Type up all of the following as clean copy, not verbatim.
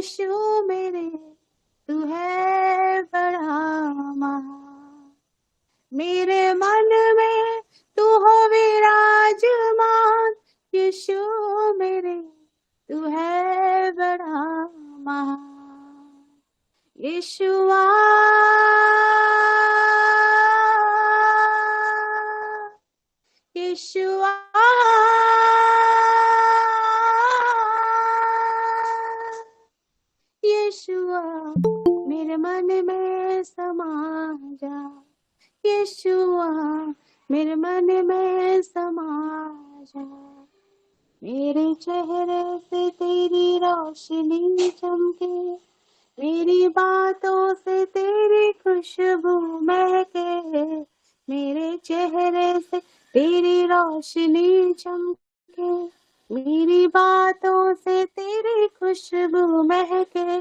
यीशु मेरे तू है बड़ा महान, मेरे मन में तू हो विराजमान। यीशु मेरे तू है बड़ा महान, यीशुआ यीशुआ यीशुआ मेरे मन में समा जा। यीशुआ मेरे मन में समा जा, मेरे चेहरे से तेरी रोशनी चमके, मेरी बातों से तेरी खुशबू महके। मेरे चेहरे से तेरी रोशनी चमके, मेरी बातों से तेरी खुशबू महके।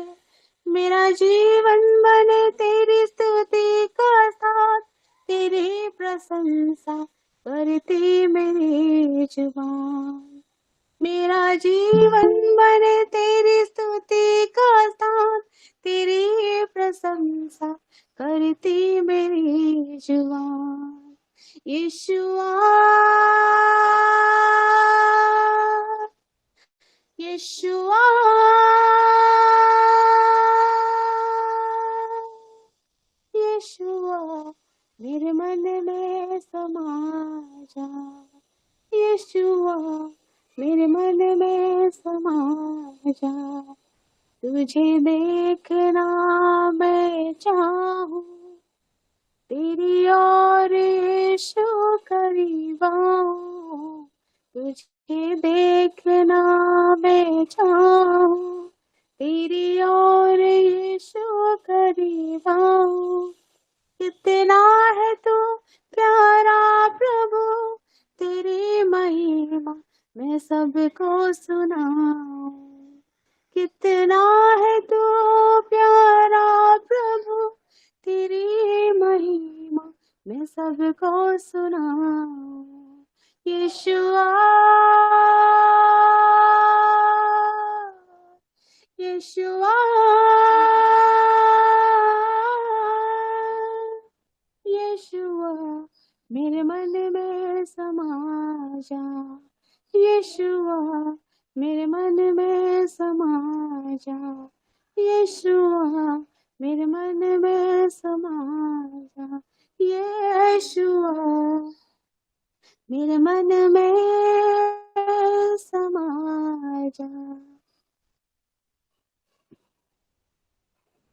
मेरा जीवन बने तेरी स्तुति का साथ, तेरी प्रशंसा करती मेरी जुबान। मेरा जीवन बने तेरी स्तुति का साथ, तेरी प्रशंसा करती मेरी जुबान। यीशुआ यीशुआ यीशुआ मेरे मन में समा जा। यीशुआ मेरे मन में समा जा, तुझे देखना मैं चाहूं, तेरी ओर यीशु करीब आऊं। तुझे देखना मैं चाहूं, तेरी ओर यीशु करीब आऊं। कितना है तू प्यारा प्रभु, तेरी महिमा मैं सबको सुनाऊं। कितना है तू प्यारा प्रभु, तेरी महिमा मैं सबको सुनाऊं। यीशुआ यीशुआ यीशुआ मेरे मन में समा जा। यीशुआ मेरे मन में समा जा। यीशुआ मेरे मन में समा जा। यीशुआ मेरे मन में समा जा।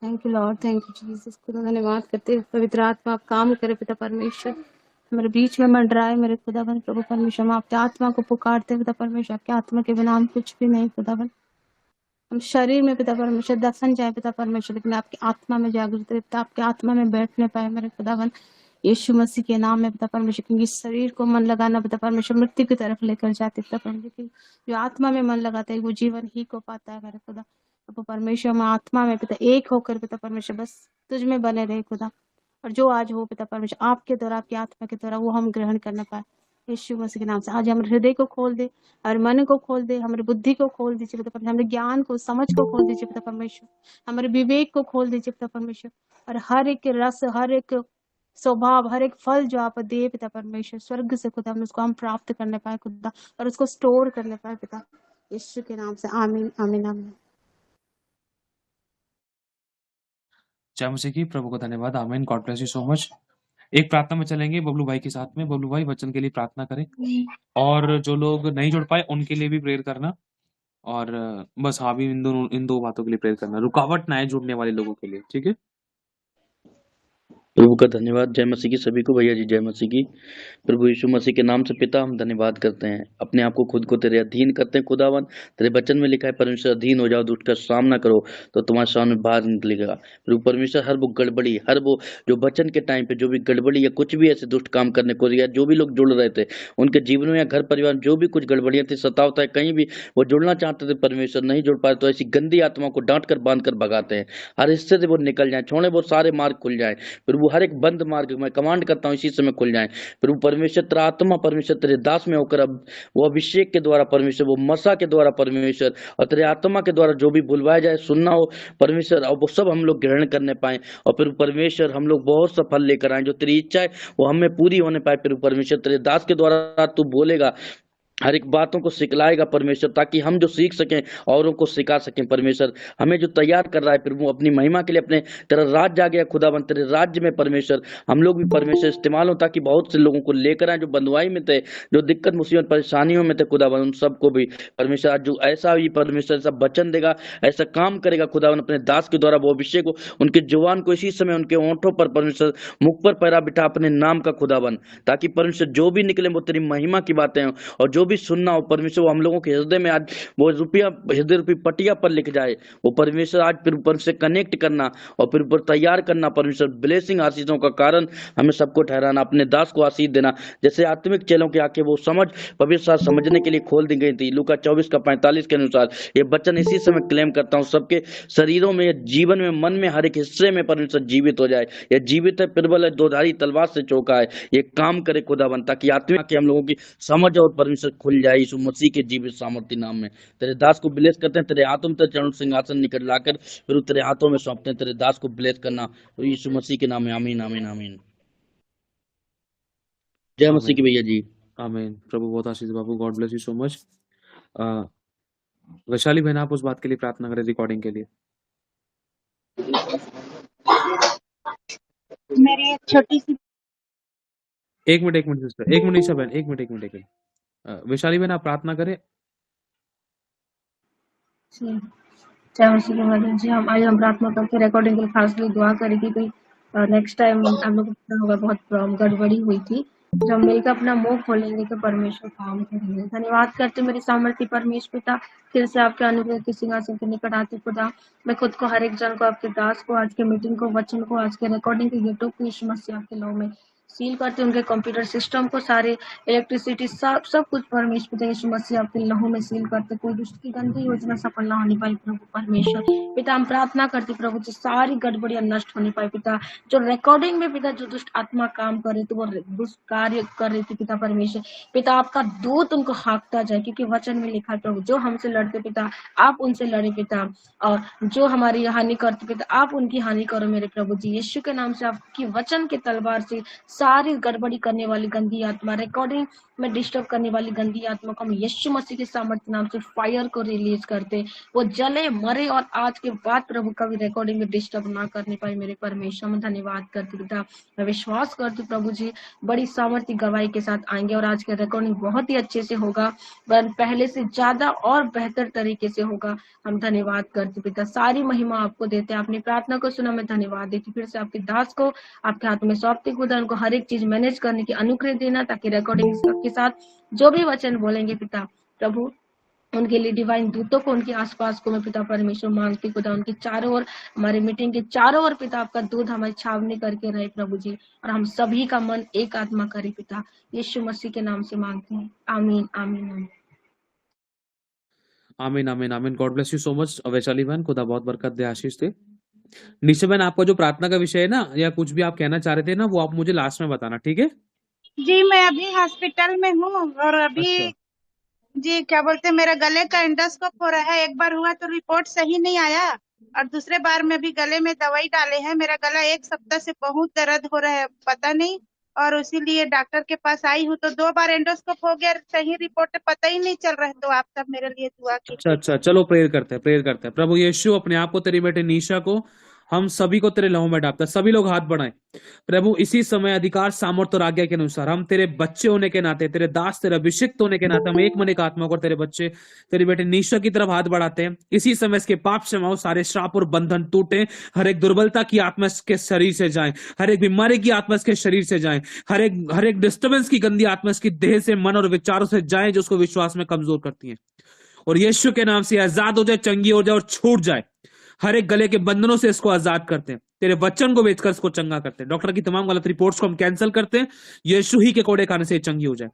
Thank you Lord, thank you Jesus. खुदा धन्यवाद करते हैं, पवित्र आत्मा आप काम करे पिता परमेश्वर, हमारे बीच में मंडराए मेरे खुदावन प्रभु परमेश्वर। हम आपकी आत्मा को पुकारते हैं पिता परमेश्वर, आपके आत्मा के बिना हम कुछ भी नहीं खुदावन। हम शरीर में पिता परमेश्वर दफन जाए पिता परमेश्वर, लेकिन आपकी आत्मा में जागृत रहे पिता, आपके आत्मा में बैठने पाए मेरे खुदावन यीशु मसीह के नाम में पिता परमेश्वर। क्योंकि शरीर को मन लगाना पिता परमेश्वर मृत्यु की तरफ लेकर जाते पिता परमेश्वर, जो आत्मा में मन लगाता है वो जीवन ही को पाता है मेरे खुदा। अब परमेश्वर हम आत्मा में पिता एक होकर पिता परमेश्वर बस तुझ में बने रहे खुदा, और जो आज हो पिता परमेश्वर आपके द्वारा आपकी आत्मा के द्वारा वो हम ग्रहण करना पाए यीशु मसीह के नाम से। आज हमारे हृदय को खोल दे, हमारे मन को खोल दे, हमारी बुद्धि को खोल दीजिए पिता परमेश्वर, हमारे ज्ञान को समझ को खोल दीजिए पिता परमेश्वर, हमारे विवेक को खोल दीजिए पिता परमेश्वर, और हर एक रस हर एक स्वभाव हर एक फल जो आप दे पिता परमेश्वर स्वर्ग से खुदा, हम उसको हम प्राप्त करने पाए खुदा, और उसको स्टोर करने पाए पिता यीशु के नाम से। आमीन आमीन आमीन। जय मसीह की। प्रभु को धन्यवाद। आमीन। God bless you so much. एक प्रार्थना में चलेंगे बबलू भाई के साथ में। बबलू भाई वचन के लिए प्रार्थना करें, और जो लोग नहीं जुड़ पाए उनके लिए भी प्रेयर करना, और बस हाँ भी इन दो बातों के लिए प्रेयर करना, रुकावट ना है जुड़ने वाले लोगों के लिए, ठीक है। प्रभु का धन्यवाद। जय मसीह की सभी को। भैया जी जय मसीह की। प्रभु यीशु मसीह के नाम से पिता हम धन्यवाद करते हैं, अपने आप को खुद को तेरे अधीन करते हैं खुदावन। तेरे वचन में लिखा है परमेश्वर अधीन हो जाओ, दुष्ट का सामना करो तो तुम्हारे सामने बाहर निकलेगा। प्रभु परमेश्वर हर वो गड़बड़ी, हर वो जो वचन के टाइम पे जो भी गड़बड़ी या कुछ भी ऐसे दुष्ट काम करने को, या जो भी लोग जुड़ रहे थे उनके जीवन में या घर परिवार में जो भी कुछ गड़बड़ियां थी, सताव था, कहीं भी वो जुड़ना चाहते थे परमेश्वर नहीं जुड़ पाए, तो ऐसी गंदी आत्मा को डांट कर बांध कर भगाते हैं। हर हिस्से से वो निकल जाए, छोड़े वो सारे मार्ग खुल जाए। प्रभु प्रभु हर एक बंद मार्ग मैं कमांड करता हूँ इसी समय खुल जाए प्रभु परमेश्वर। तेरा आत्मा परमेश्वर तेरे दास में होकर अब वो अभिषेक के द्वारा परमेश्वर, वो मसा के द्वारा परमेश्वर, और तेरे आत्मा के द्वारा जो भी बुलवाया जाए सुनना हो परमेश्वर, और वो सब हम लोग ग्रहण करने पाए और फिर परमेश्वर हम लोग बहुत सा फल लेकर आए। जो तेरी इच्छा है वो हमें पूरी होने पाए फिर परमेश्वर। तेरे दास के द्वारा तू बोलेगा, हर एक बातों को सिखलाएगा परमेश्वर, ताकि हम जो सीख सकें औरों को सिखा सकें परमेश्वर। हमें जो तैयार कर रहा है प्रभु अपनी महिमा के लिए, अपने तेरा राज्य आ गया खुदावन, तेरे राज्य में परमेश्वर हम लोग भी परमेश्वर इस्तेमाल हो, ताकि बहुत से लोगों को लेकर आए जो बंधुआई में थे, जो दिक्कत मुसीबत परेशानियों में थे खुदावन, उन सबको भी परमेश्वर आज जो ऐसा भी परमेश्वर ऐसा वचन देगा, ऐसा काम करेगा खुदावन अपने दास के द्वारा, वो अभिषेक हो उनके जुबान को इसी समय उनके होंठों पर परमेश्वर, मुख पर पैरा बिठा अपने नाम का खुदावन, ताकि परमेश्वर जो भी निकले वो तेरी महिमा की बातें हों, और जो भी सुनना हो परमेश्वर वो हम लोगों के हृदय में आज वो रुपया हृदय रूपी पटिया पर लिख जाए। वो परमेश्वर आज फिर ऊपर से कनेक्ट करना और फिर ऊपर तैयार करना परमेश्वर, ब्लेसिंग आशीषों का कारण हमें सबको ठहराना, अपने दास को आशीष देना। जैसे आत्मिक चेलों की आंखें वो समझ पवित्र समझने के लिए खोल दी गई थी लूका 24:45 के अनुसार, ये वचन इसी समय क्लेम करता हूँ सबके शरीरों में, जीवन में, मन में, हर एक हिस्से में परमेश्वर जीवित हो जाए। यह जीवित है, प्रबल है, दोधारी तलवार से चौका है, ये काम करे खुदावन, ताकि आत्मा के हम लोगों की समझ और परमेश्वर खुल जाए यीशु मसीह के जीवित सामर्थ्य नाम में। तेरे दास को ब्लेस करते हैं, तेरे हाथों में तेरे चरण सिंहासन निकट लाकर फिर तेरे हाथों में सौंपते हैं। तेरे दास को ब्लेस करना तो यीशु मसीह के नाम में, आमीन आमीन आमीन। जय मसीह की भैया जी। आमीन। प्रभु बहुत आशीष बाबू, God bless you so much. Vaishali बहन आप उस बात के लिए प्रार्थना करें रिकॉर्डिंग के लिए। मेरी एक छोटी सी एक मिनट सिस्टर, एक मिनट ईशा बहन, एक मिनट। वैशाली बहन आप प्रार्थना करें। जी जय मसीह की मदद जी। हम प्रार्थना करके रिकॉर्डिंग के लिए खासकर दुआ करेगी कि नेक्स्ट टाइम हम लोग को पता होगा बहुत गड़बड़ी हुई थी, जब हम मिलकर अपना मुंह खोलेंगे तो परमेश्वर काम करेंगे। धन्यवाद करते मेरे सामर्थ्य परमेश्वर पिता, फिर से आपके अनुग्रह के सिंहासन के निकट आते खुदा, मैं खुद को हर एक जन को, आपके दास को, आज के मीटिंग को, वचन को, आज के रिकॉर्डिंग के यूट्यूब को यीशु मसीह आपके नाम में सील करते, उनके कंप्यूटर सिस्टम को, सारे इलेक्ट्रिसिटी सब कुछ परमेश्वर पिता यीशु मसीह आपके लहू में सील करते, कोई दुष्ट की गंदी योजना सफल ना होने पाई प्रभु परमेश्वर पिता। हम प्रार्थना करते प्रभु जी सारी गड़बड़ियां नष्ट होने पाए पिता, जो रिकॉर्डिंग में पिता जो दुष्ट आत्मा काम कर रही थी, वो दुष्ट कार्य कर रही थी पिता परमेश्वर पिता, आपका दूत उनको हाँकता जाए, क्योंकि वचन में लिखा है प्रभु जो हमसे लड़ते पिता आप उनसे लड़े पिता, और जो हमारी हानि करते पिता आप उनकी हानि करो मेरे प्रभु जी। यीशु के नाम से आपकी वचन के तलवार से सारी गड़बड़ी करने वाली गंदी आत्मा, रिकॉर्डिंग में डिस्टर्ब करने वाली गंदी आत्मा को हम यीशु मसीह के सामर्थ्य नाम से फायर को रिलीज करते, वो जले मरे और आज के बाद प्रभु कभी रिकॉर्डिंग में डिस्टर्ब ना करने पाए मेरे परमेश्वर। में धन्यवाद करती पिता, मैं विश्वास करती प्रभु जी बड़ी सामर्थ्य गवाही के साथ आएंगे और आज का रिकॉर्डिंग बहुत ही अच्छे से होगा, पहले से ज्यादा और बेहतर तरीके से होगा। हम धन्यवाद करते पिता, सारी महिमा आपको देते हैं, आपने प्रार्थना को सुना, मैं धन्यवाद देती, फिर से आपके दास को आपके हाथों में सौंपते खुदा, उनको हर एक चीज मैनेज करने की अनुग्रह देना, ताकि रिकॉर्डिंग के साथ जो भी वचन बोलेंगे पिता प्रभु उनके लिए डिवाइन दूतों को उनके आसपास को मैं पिता परमेश्वर मांगती खुदा, उनके चारों ओर, हमारे मीटिंग के चारों ओर पिता आपका दूध हमारी छावनी करके रहे प्रभु जी, और हम सभी का मन एक आत्मा करे पिता, यीशु मसीह के नाम से मांगते हैं, आमीन आमीन आमीन आमीन आमीन आमीन। God bless you so much Vaishali बहन, खुदा बहुत बरकत दे, आशीष दे। निशा बहन आपका जो प्रार्थना का विषय है ना, या कुछ भी आप कहना चाह रहे थे ना, वो आप मुझे लास्ट में बताना, ठीक है जी। मैं अभी हॉस्पिटल में हूँ और अभी अच्छा जी क्या बोलते हैं, मेरा गले का एंडोस्कोप हो रहा है, एक बार हुआ तो रिपोर्ट सही नहीं आया, और दूसरे बार में भी गले में दवाई डाले हैं, मेरा गला एक सप्ताह से बहुत दर्द हो रहा है पता नहीं, और इसीलिए डॉक्टर के पास आई हूँ, तो 2 बार एंडोस्कोप हो गया, सही रिपोर्ट पता ही नहीं चल रहा है, तो आप सब मेरे लिए दुआ कीजिए। अच्छा, चलो प्रेयर करते हैं। प्रभु यीशु अपने आप को, तेरी बेटे निशा को, हम सभी को तेरे लहू में डालता है। सभी लोग हाथ बढ़ाएं प्रभु, इसी समय अधिकार सामर्थ्य और आज्ञा के अनुसार हम तेरे बच्चे होने के नाते, तेरे दास, तेरे अभिषिक्त होने के नाते, हम एक मन एक आत्मा को तेरे बच्चे, तेरे बेटे निशा की तरफ हाथ बढ़ाते हैं। इसी समय इसके पाप क्षमा हो, सारे श्राप और बंधन टूटे, हर एक दुर्बलता की आत्मा इसके शरीर से जाए, हर एक बीमारी की आत्मा इसके शरीर से जाए, हर एक डिस्टर्बेंस की गंदी आत्मा इसकी देह से, मन और विचारों से जाए, जो उसको विश्वास में कमजोर करती है, और यीशु के नाम से आजाद हो जाए, चंगी हो जाए और छूट जाए। हर एक गले के बंधनों से इसको आजाद करते हैं, तेरे वचन को बेचकर इसको चंगा करते हैं। डॉक्टर की तमाम गलत रिपोर्ट्स को हम कैंसिल करते हैं, यीशु ही के कोड़े खाने से चंगी हो जाए।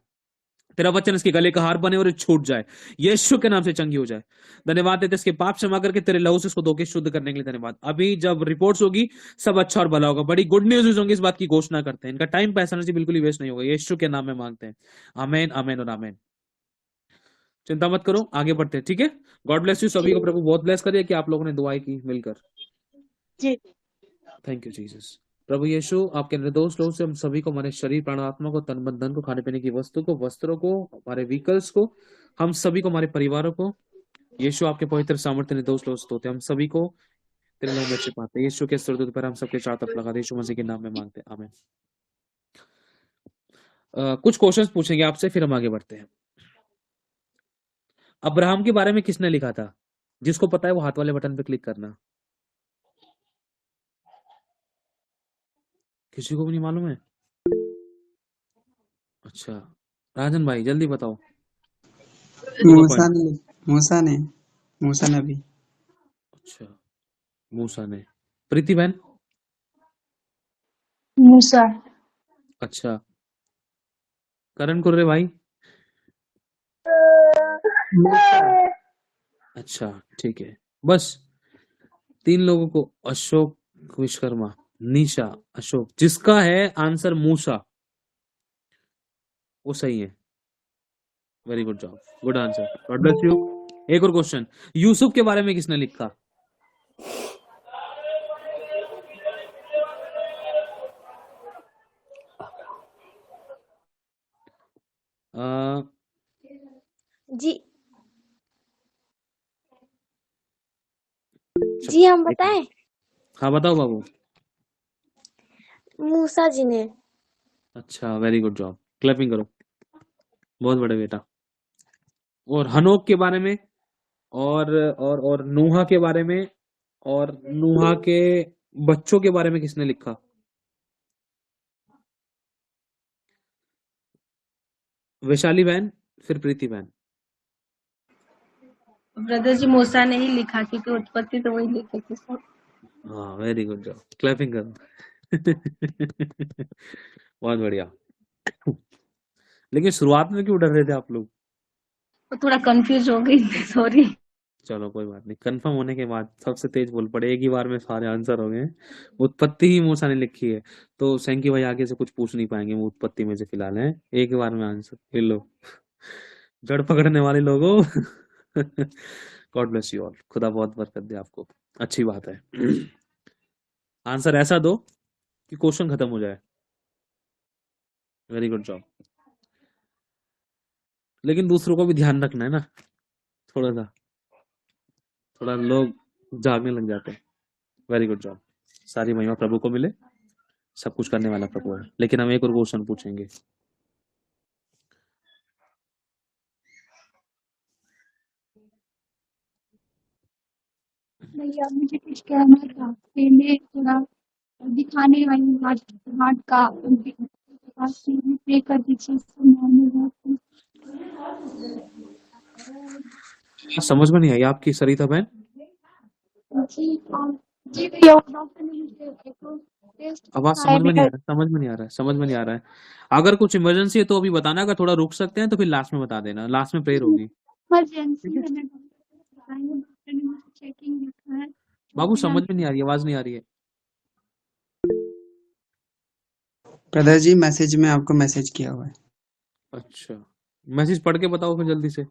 तेरा वचन इसके गले का हार बने और ये छूट जाए, यीशु के नाम से चंगी हो जाए। धन्यवाद देते इसके पाप क्षमा करके तेरे लहू से इसको धो के शुद्ध करने के लिए धन्यवाद। अभी जब रिपोर्ट्स होगी सब अच्छा और भला होगा, बड़ी गुड न्यूज होंगी, इस बात की घोषणा करते हैं। इनका टाइम पैसा नहीं बिल्कुल ही वेस्ट नहीं होगा, यीशु के नाम में मांगते हैं। आमीन आमीन और आमीन। चिंता मत करो, आगे बढ़ते हैं, ठीक है। गॉड ब्लेस यू, सभी को प्रभु बहुत ब्लेस करिए कि आप लोगों ने दुआएं की मिलकर। जी थैंक यू जीसस। प्रभु यीशु, आपके निर्दोष लोग से हम सभी को, हमारे शरीर प्राण आत्मा को, तन मन धन को, खाने पीने की वस्तु को, वस्त्रों को, हमारे व्हीकल्स को, हम सभी को, हमारे परिवारों को, यीशु आपके पवित्र सामर्थ्य निर्दोष लोग होते हम सभी को तेरे नाम में छिपाते हैं। यीशु के स्तुति पर हम सबके चार तरफ लगा दे, यीशु मसीह के नाम में मांगते हैं, आमीन। कुछ क्वेश्चंस पूछेंगे आपसे, फिर हम आगे बढ़ते हैं। अब्राहम के बारे में किसने लिखा था? जिसको पता है वो हाथ वाले बटन पे क्लिक करना। किसी को भी नहीं मालूम है? अच्छा, राजन भाई जल्दी बताओ। मूसा नबी। अच्छा, मूसा ने। प्रीति बहन? मूसा। अच्छा, करण कुर्रे भाई? अच्छा, ठीक है। बस 3 लोगों को, अशोक विश्वकर्मा, निशा, अशोक, जिसका है आंसर मूसा, वो सही है। Very good job, good answer, God bless you. एक और क्वेश्चन, यूसुफ के बारे में किसने लिखा? जी जी हम बताएं? हाँ बताओ बाबू। मूसा जी ने। अच्छा, वेरी गुड जॉब, क्लैपिंग करो, बहुत बड़े बेटा। और हनोक के बारे में, और नूहा के बारे में, और नूहा के बच्चों के बारे में किसने लिखा? वैशाली बहन, फिर प्रीति बहन। ब्रदर जी मूसा ने ही लिखा, क्योंकि उत्पत्ति तो वही लिखे थे सब। हाँ, वेरी गुड जॉब, क्लैपिंग करो। बहुत बढ़िया। लेकिन शुरुआत में क्यों डर रहे थे आप लोग? तो थोड़ा कंफ्यूज हो गई, सॉरी। चलो कोई बात नहीं, कंफर्म होने के बाद सबसे तेज बोल पड़े, एक ही बार में सारे आंसर हो गए। उत्पत्ति ही मूसा ने लिखी है, तो सैंकी भाई आगे से कुछ पूछ नहीं पाएंगे, वो उत्पत्ति में से फिलहाल है, एक ही बार में आंसर ले लो। जड़ पकड़ने वाले लोगों। गॉड ब्लेस यू ऑल, खुदा बहुत बरकत दे आपको, अच्छी बात है। आंसर ऐसा दो कि क्वेश्चन खत्म हो जाए। Very good job. लेकिन दूसरों को भी ध्यान रखना है ना, थोड़ा लोग जागने लग जाते हैं। वेरी गुड जॉब, सारी महिमा प्रभु को मिले, सब कुछ करने वाला प्रभु है। लेकिन हम एक और क्वेश्चन पूछेंगे। भैया मुझे कुछ कहना था, पहले थोड़ा दिखाने वाली हार्ट का पे कर दीजिए। समझ में नहीं आई आपकी सरिता बहन? जी भैया, वो डॉक्टर ने टेस्ट आवाज समझ में नहीं आ रहा, समझ में नहीं आ रहा है। अगर कुछ इमरजेंसी है तो अभी बताना, अगर थोड़ा रुक सकते हैं तो फिर लास्ट में बता देना, लास्ट में प्रेयर होगी। इमरजेंसी है, डॉक्टर ने मुझे चेकिंग लिखा है। बाबू समझ में नहीं आ रही, आवाज नहीं आ रही है। ब्रदर जी मैसेज में आपको मैसेज किया हुआ है। अच्छा, मैसेज पढ़ के बताओ फिर जल्दी से।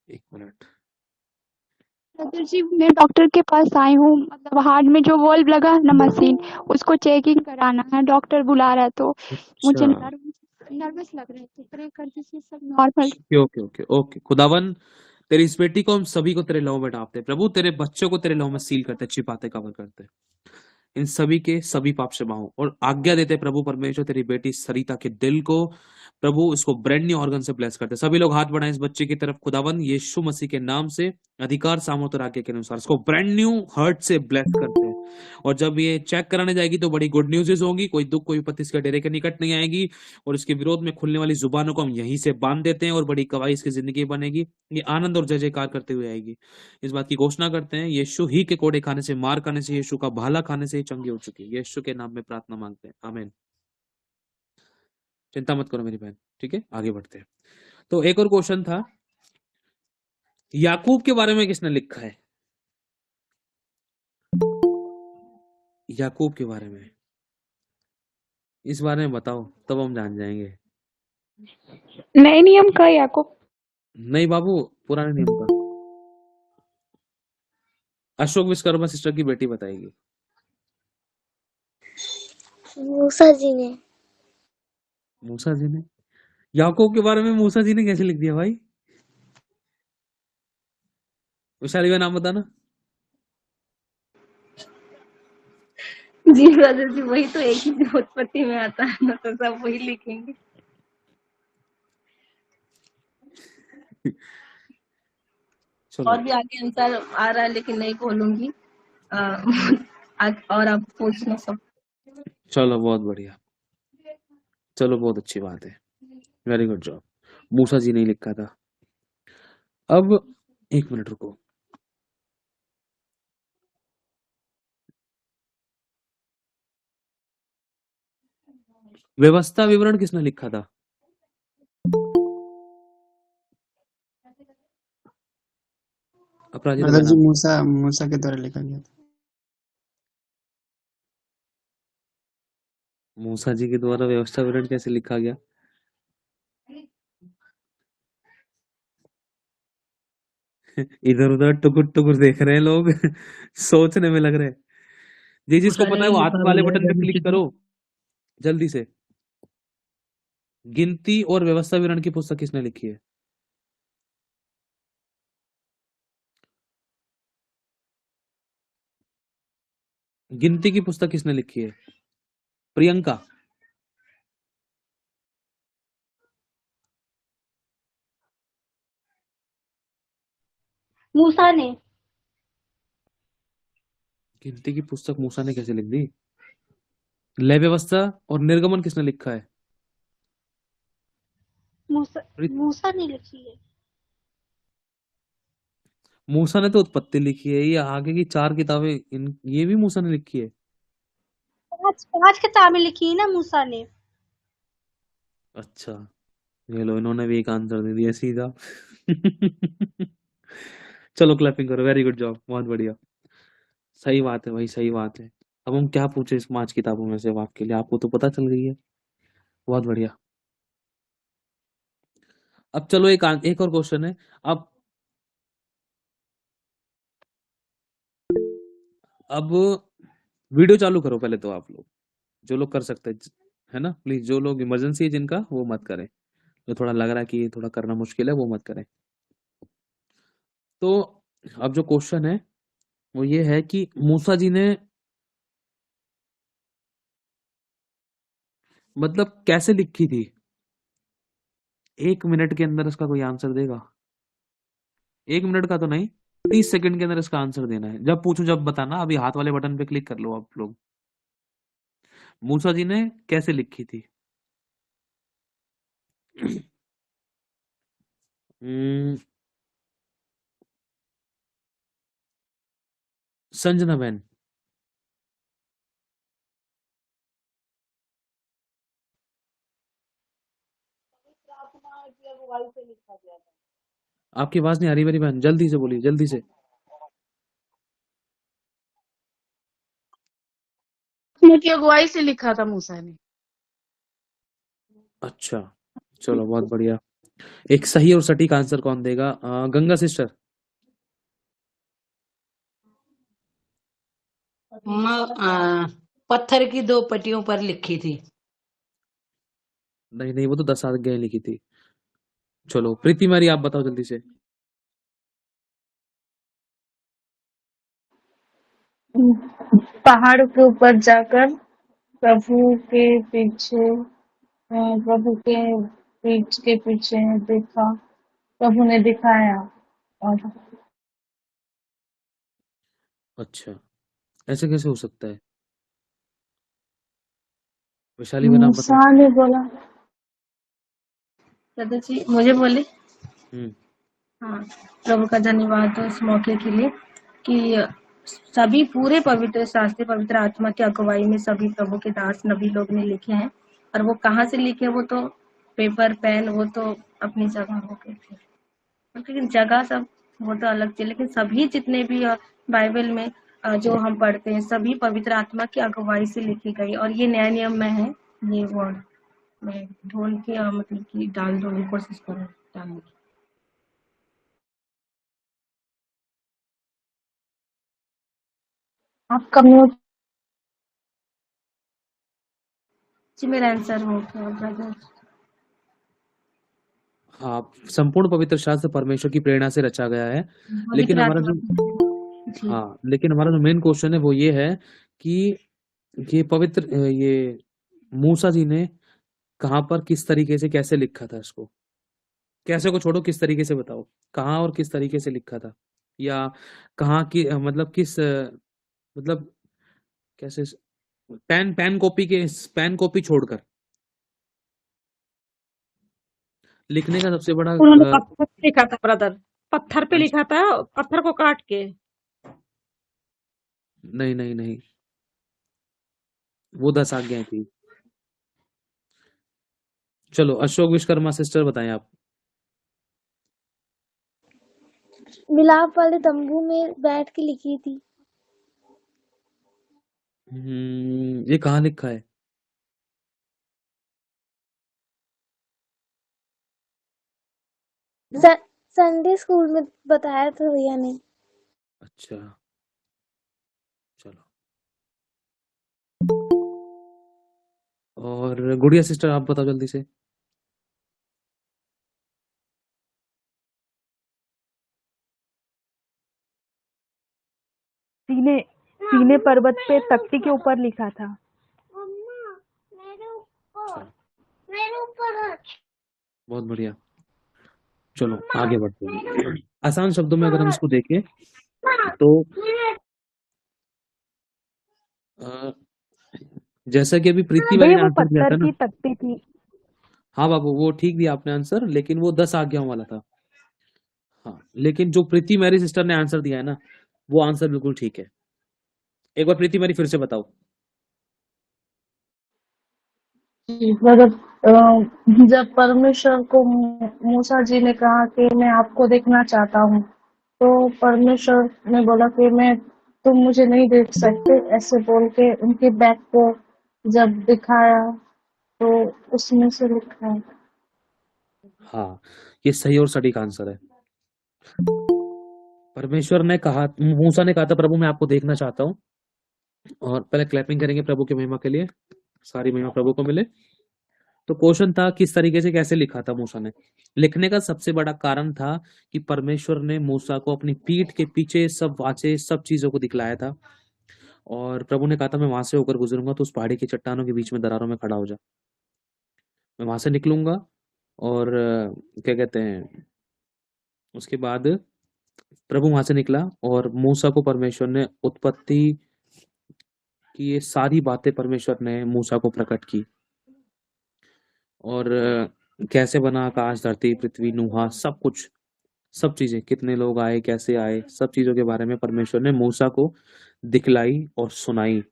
एक मिनट। ब्रदर जी मैं डॉक्टर के पास आई हूँ, मतलब हार्ट में जो वॉल्व लगा है ना मशीन, उसको चेकिंग कराना है, डॉक्टर बुला रहा है, तो मुझे नर्वस लग रहा है, तो प्रे कर दीजिए सब नॉर्मल। Okay okay okay. खुदावन तेरी इस बेटी को हम सभी को तेरे लहू में डालते हैं प्रभु, तेरे बच्चों को तेरे लहू में सील करते, छिपाते, कवर करते, इन सभी के सभी पाप क्षमा हो। और आज्ञा देते प्रभु परमेश्वर तेरी बेटी सरिता के दिल को प्रभु इसको ब्रांड न्यू ऑर्गन से ब्लेस करते। सभी लोग हाथ बढ़ाएं इस बच्चे की तरफ, खुदावन यीशु मसीह के नाम से अधिकार सामर्थ और आज्ञा के अनुसार इसको ब्रांड न्यू हार्ट से ब्लेस करते हैं। और जब ये चेक कराने जाएगी तो बड़ी गुड न्यूज़ होगी, कोई दुख कोई विपत्ति इसके डेरे के निकट नहीं आएगी, और इसके विरोध में खुलने वाली जुबानों को हम यहीं से बांध देते हैं, और बड़ी गवाही इसकी जिंदगी बनेगी, ये आनंद और जय जयकार करते हुए आएगी। इस बात की घोषणा करते हैं, यीशु ही के कोड़े खाने से, मार खाने से, यीशु का भाला खाने से चंगी हो चुकी है। यीशु के नाम में प्रार्थना मांगते हैं, आमीन। चिंता मत करो मेरी बहन, ठीक है, आगे बढ़ते हैं। तो एक और क्वेश्चन था, याकूब के बारे में किसने लिखा है? याकूब के बारे में, इस बारे में बताओ, तब हम जान जाएंगे। नए नियम का याकूब? नहीं बाबू, पुराने नियम का। अशोक विश्वकर्मा सिस्टर की बेटी बताएगी। मूसा जी ने। मूसा जी ने? याकूब के बारे में मूसा जी ने कैसे लिख दिया भाई? विशाली का नाम बताना। जी ब्रदर जी, वही तो एक ही उत्पत्ति में आता है ना, तो सब वही लिखेंगे। चलो और भी आगे आंसर आ रहा है लेकिन नहीं खोलूंगी। और आप पूछना सब। चलो, बहुत बढ़िया, चलो बहुत अच्छी बात है, वेरी गुड जॉब। मूसा जी ने लिखा था। अब एक मिनट रुको, व्यवस्था विवरण किसने लिखा था? अपराजिता ब्रदर का जी नाम। मूसा के द्वारा लिखा गया था। मूसा जी के द्वारा व्यवस्था विवरण कैसे लिखा गया? इधर उधर टुकुर टुकुर देख रहे हैं लोग। सोचने में लग रहे हैं। जी, जिसको पता है वो हाथ वाले बटन पे क्लिक करो जल्दी से। गिनती और व्यवस्था विवरण की पुस्तक किसने लिखी है? गिनती की पुस्तक किसने लिखी है? प्रियंका। मूसा ने। गिनती की पुस्तक मूसा ने कैसे लिख दी? लय व्यवस्था और निर्गमन किसने लिखा है? मूसा ने लिखी है। मूसा ने तो उत्पत्ति लिखी है, ये आगे की 4 किताबें ये भी मूसा ने लिखी है। पांच किताबें लिखी है ना मूसा ने। अच्छा, ये लो, इन्होंने भी एक आंसर दे दिया सीधा। चलो क्लैपिंग करो, वेरी गुड जॉब, बहुत बढ़िया, सही बात है भाई, सही बात है। अब हम क्या पूछे इस 5 किताबों में से आपके लिए, आपको तो पता चल गई है, बहुत बढ़िया। अब चलो एक और क्वेश्चन है। अब वीडियो चालू करो पहले तो आप लोग, जो लोग कर सकते हैं, है ना, प्लीज, जो लोग इमरजेंसी है जिनका, वो मत करें। जो थोड़ा लग रहा है कि ये थोड़ा करना मुश्किल है, वो मत करें। तो अब जो क्वेश्चन है वो ये है कि मूसा जी ने मतलब कैसे लिखी थी? 1 मिनट के अंदर इसका कोई आंसर देगा? 1 मिनट का तो नहीं, 30 सेकंड के अंदर इसका आंसर देना है। जब पूछूं जब बताना, अभी हाथ वाले बटन पे क्लिक कर लो आप लोग। मूसा जी ने कैसे लिखी थी? हम्म, संजना बहन। आपकी आवाज नहीं आ रही मेरी बहन, जल्दी से बोलिए, जल्दी से। की अगुवाई से लिखा था मूसा ने। अच्छा, चलो बहुत बढ़िया। एक सही और सटीक आंसर कौन देगा? गंगा सिस्टर। पत्थर की 2 पट्टियों पर लिखी थी। नहीं नहीं, वो तो 10 आज्ञाएं लिखी थी। चलो प्रीति मारी, आप बताओ जल्दी से। पहाड़ के ऊपर जाकर प्रभु के पीछे प्रभु के पीठ के पीछे देखा, प्रभु ने दिखाया। और अच्छा, ऐसे कैसे हो सकता है? वैशाली का नाम बताओ। मूसा ने बोला। दादा जी मुझे बोले। हम्म, हाँ, प्रभु का धन्यवाद हो इस मौके के लिए कि सभी पूरे पवित्र शास्त्र, पवित्र आत्मा की अगुवाई में सभी प्रभु के दास नबी लोग ने लिखे हैं और वो कहाँ से लिखे, वो तो पेपर पेन वो तो अपनी जगह हो गए थे, लेकिन जगह सब वो तो अलग थी। लेकिन सभी जितने भी बाइबल में जो हम पढ़ते हैं सभी पवित्र आत्मा की अगुवाई से लिखी गई। और ये नया नियम में है, ये वर्ड मैं ढूंढ के मतलब कि डाल दूंगी, कोशिश करूँ डालने की। आपका म्यूट। जी मेरा आंसर हो गया ब्रदर। हाँ, संपूर्ण पवित्र शास्त्र परमेश्वर की प्रेरणा से रचा गया है। लेकिन पवित्र हमारा आत्मा जो जी हाँ, लेकिन हमारा जो मेन क्वेश्चन है वो ये है कि ये पवित्र ये मूसा जी ने कहाँ पर किस तरीके से कैसे लिखा था इसको? कैसे को छोड़ो, किस तरीके से बताओ, कहाँ और किस तरीके से लिखा था? या कहाँ की मतलब किस मतलब कैसे पेन कॉपी छोड़कर लिखने का सबसे बड़ा उन्होंने पत्थर पे लिखा था ब्रदर, पत्थर पे अच्छा, लिखा था, पत्थर को काट के। नहीं नहीं नहीं, वो 10 आज्ञाएं थी। चलो अशोक विश्वकर्मा सिस्टर बताएं आप। मिलाप वाले तंबू में बैठ के लिखी थी। ये कहाँ लिखा है? संडे स्कूल में बताया था भैया ने। अच्छा, चलो। और गुड़िया सिस्टर आप बताओ जल्दी से। सीने सीने पर्वत पे तख्ती के ऊपर लिखा था। अच्छा, बहुत बढ़िया। चलो आगे बढ़ते हैं। आसान शब्दों में अगर हम इसको देखें तो अ, जैसा कि अभी प्रीति वाली बे ने वो आंसर दिया था पत्थर ना। की तख्ती थी। हाँ बाबू, वो ठीक दिया आपने आंसर, लेकिन वो 10 आज्ञाओं वाला था। हाँ, लेकिन जो प्रीति मैरी सिस्टर ने आंसर दिया है ना, वो आंसर बिल्कुल ठीक है। एक बार प्रीति मैरी फिर से बताओ। ब्रदर, जब परमेश्वर को मूसा जी ने कहा कि मैं आपको देखना चाहता हूँ, तो परमेश्वर ने बोला कि मैं तुम मुझे नहीं देख सकते, ऐसे बोल के उनके बैक को जब दिखाया तो उसमें से लिखा है। हाँ, ये सही और सटीक आंसर है। परमेश्वर ने कहा, मूसा ने कहा था प्रभु मैं आपको देखना चाहता हूँ। और पहले क्लैपिंग करेंगे प्रभु की महिमा के लिए, सारी महिमा प्रभु को मिले। तो क्वेश्चन था किस तरीके से कैसे लिखा था मूसा ने। लिखने का सबसे बड़ा कारण था कि परमेश्वर ने मूसा को अपनी पीठ के पीछे सब वाचे सब चीजों को दिखलाया था। और प्रभु ने कहा था मैं वहां से होकर गुजरूंगा तो उस पहाड़ी की चट्टानों के बीच में दरारों में खड़ा हो जा। मैं वहां से निकलूंगा और क्या कहते हैं, उसके बाद प्रभु वहां से निकला और मूसा को परमेश्वर ने उत्पत्ति की ये सारी बातें परमेश्वर ने मूसा को प्रकट की। और कैसे बना आकाश धरती पृथ्वी नूहा सब कुछ, सब चीजें, कितने लोग आए कैसे आए, सब चीजों के बारे में परमेश्वर ने मूसा को दिखलाई और सुनाई।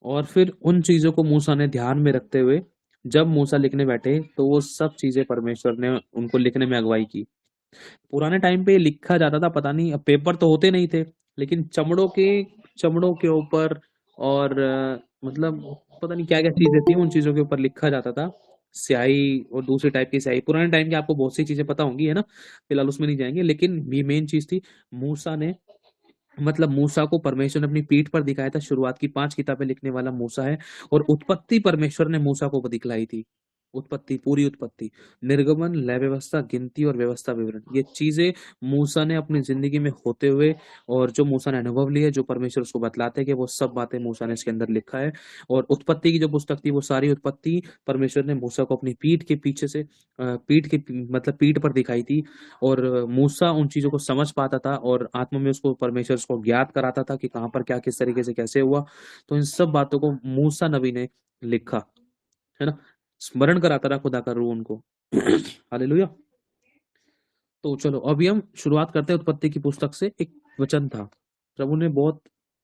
और फिर उन चीजों को मूसा ने ध्यान में रखते हुए जब मूसा लिखने बैठे तो वो सब चीजें परमेश्वर ने उनको लिखने में अगुवाई की। पुराने टाइम पे लिखा जाता था, पता नहीं, अब पेपर तो होते नहीं थे, लेकिन चमड़ों के ऊपर और मतलब पता नहीं क्या क्या चीजें थी, उन चीजों के ऊपर लिखा जाता था। स्याही और दूसरी टाइप की स्याही, पुराने टाइम की आपको बहुत सी चीजें पता होंगी, है ना, फिलहाल उसमें नहीं जाएंगे। लेकिन ये मेन चीज थी, मूसा ने मतलब मूसा को परमेश्वर ने अपनी पीठ पर दिखाया था। शुरुआत की 5 किताबें लिखने वाला मूसा है। और उत्पत्ति परमेश्वर ने मूसा को दिखलाई थी। उत्पत्ति, पूरी उत्पत्ति, निर्गमन, लय व्यवस्था, गिनती और व्यवस्था विवरण, ये चीजें मूसा ने अपनी जिंदगी में होते हुए और जो मूसा ने अनुभव लिए, जो परमेश्वर उसको बतलाते हैं कि वो सब बातें मूसा ने इसके अंदर लिखा है। और उत्पत्ति की जो पुस्तक थी वो सारी उत्पत्ति परमेश्वर ने मूसा को अपनी पीठ के पीछे से मतलब पीठ पर दिखाई थी। और मूसा उन चीजों को समझ पाता था और आत्मा में उसको परमेश्वर उसको ज्ञात कराता था कि कहाँ पर क्या किस तरीके से कैसे हुआ। तो इन सब बातों को मूसा नबी ने लिखा, है ना, स्मरण कराता रहा खुदा का रूह उनको। हालेलुया। तो चलो अभी हम शुरुआत करते हैं उत्पत्ति की पुस्तक से। एक वचन था, प्रभु ने बहुत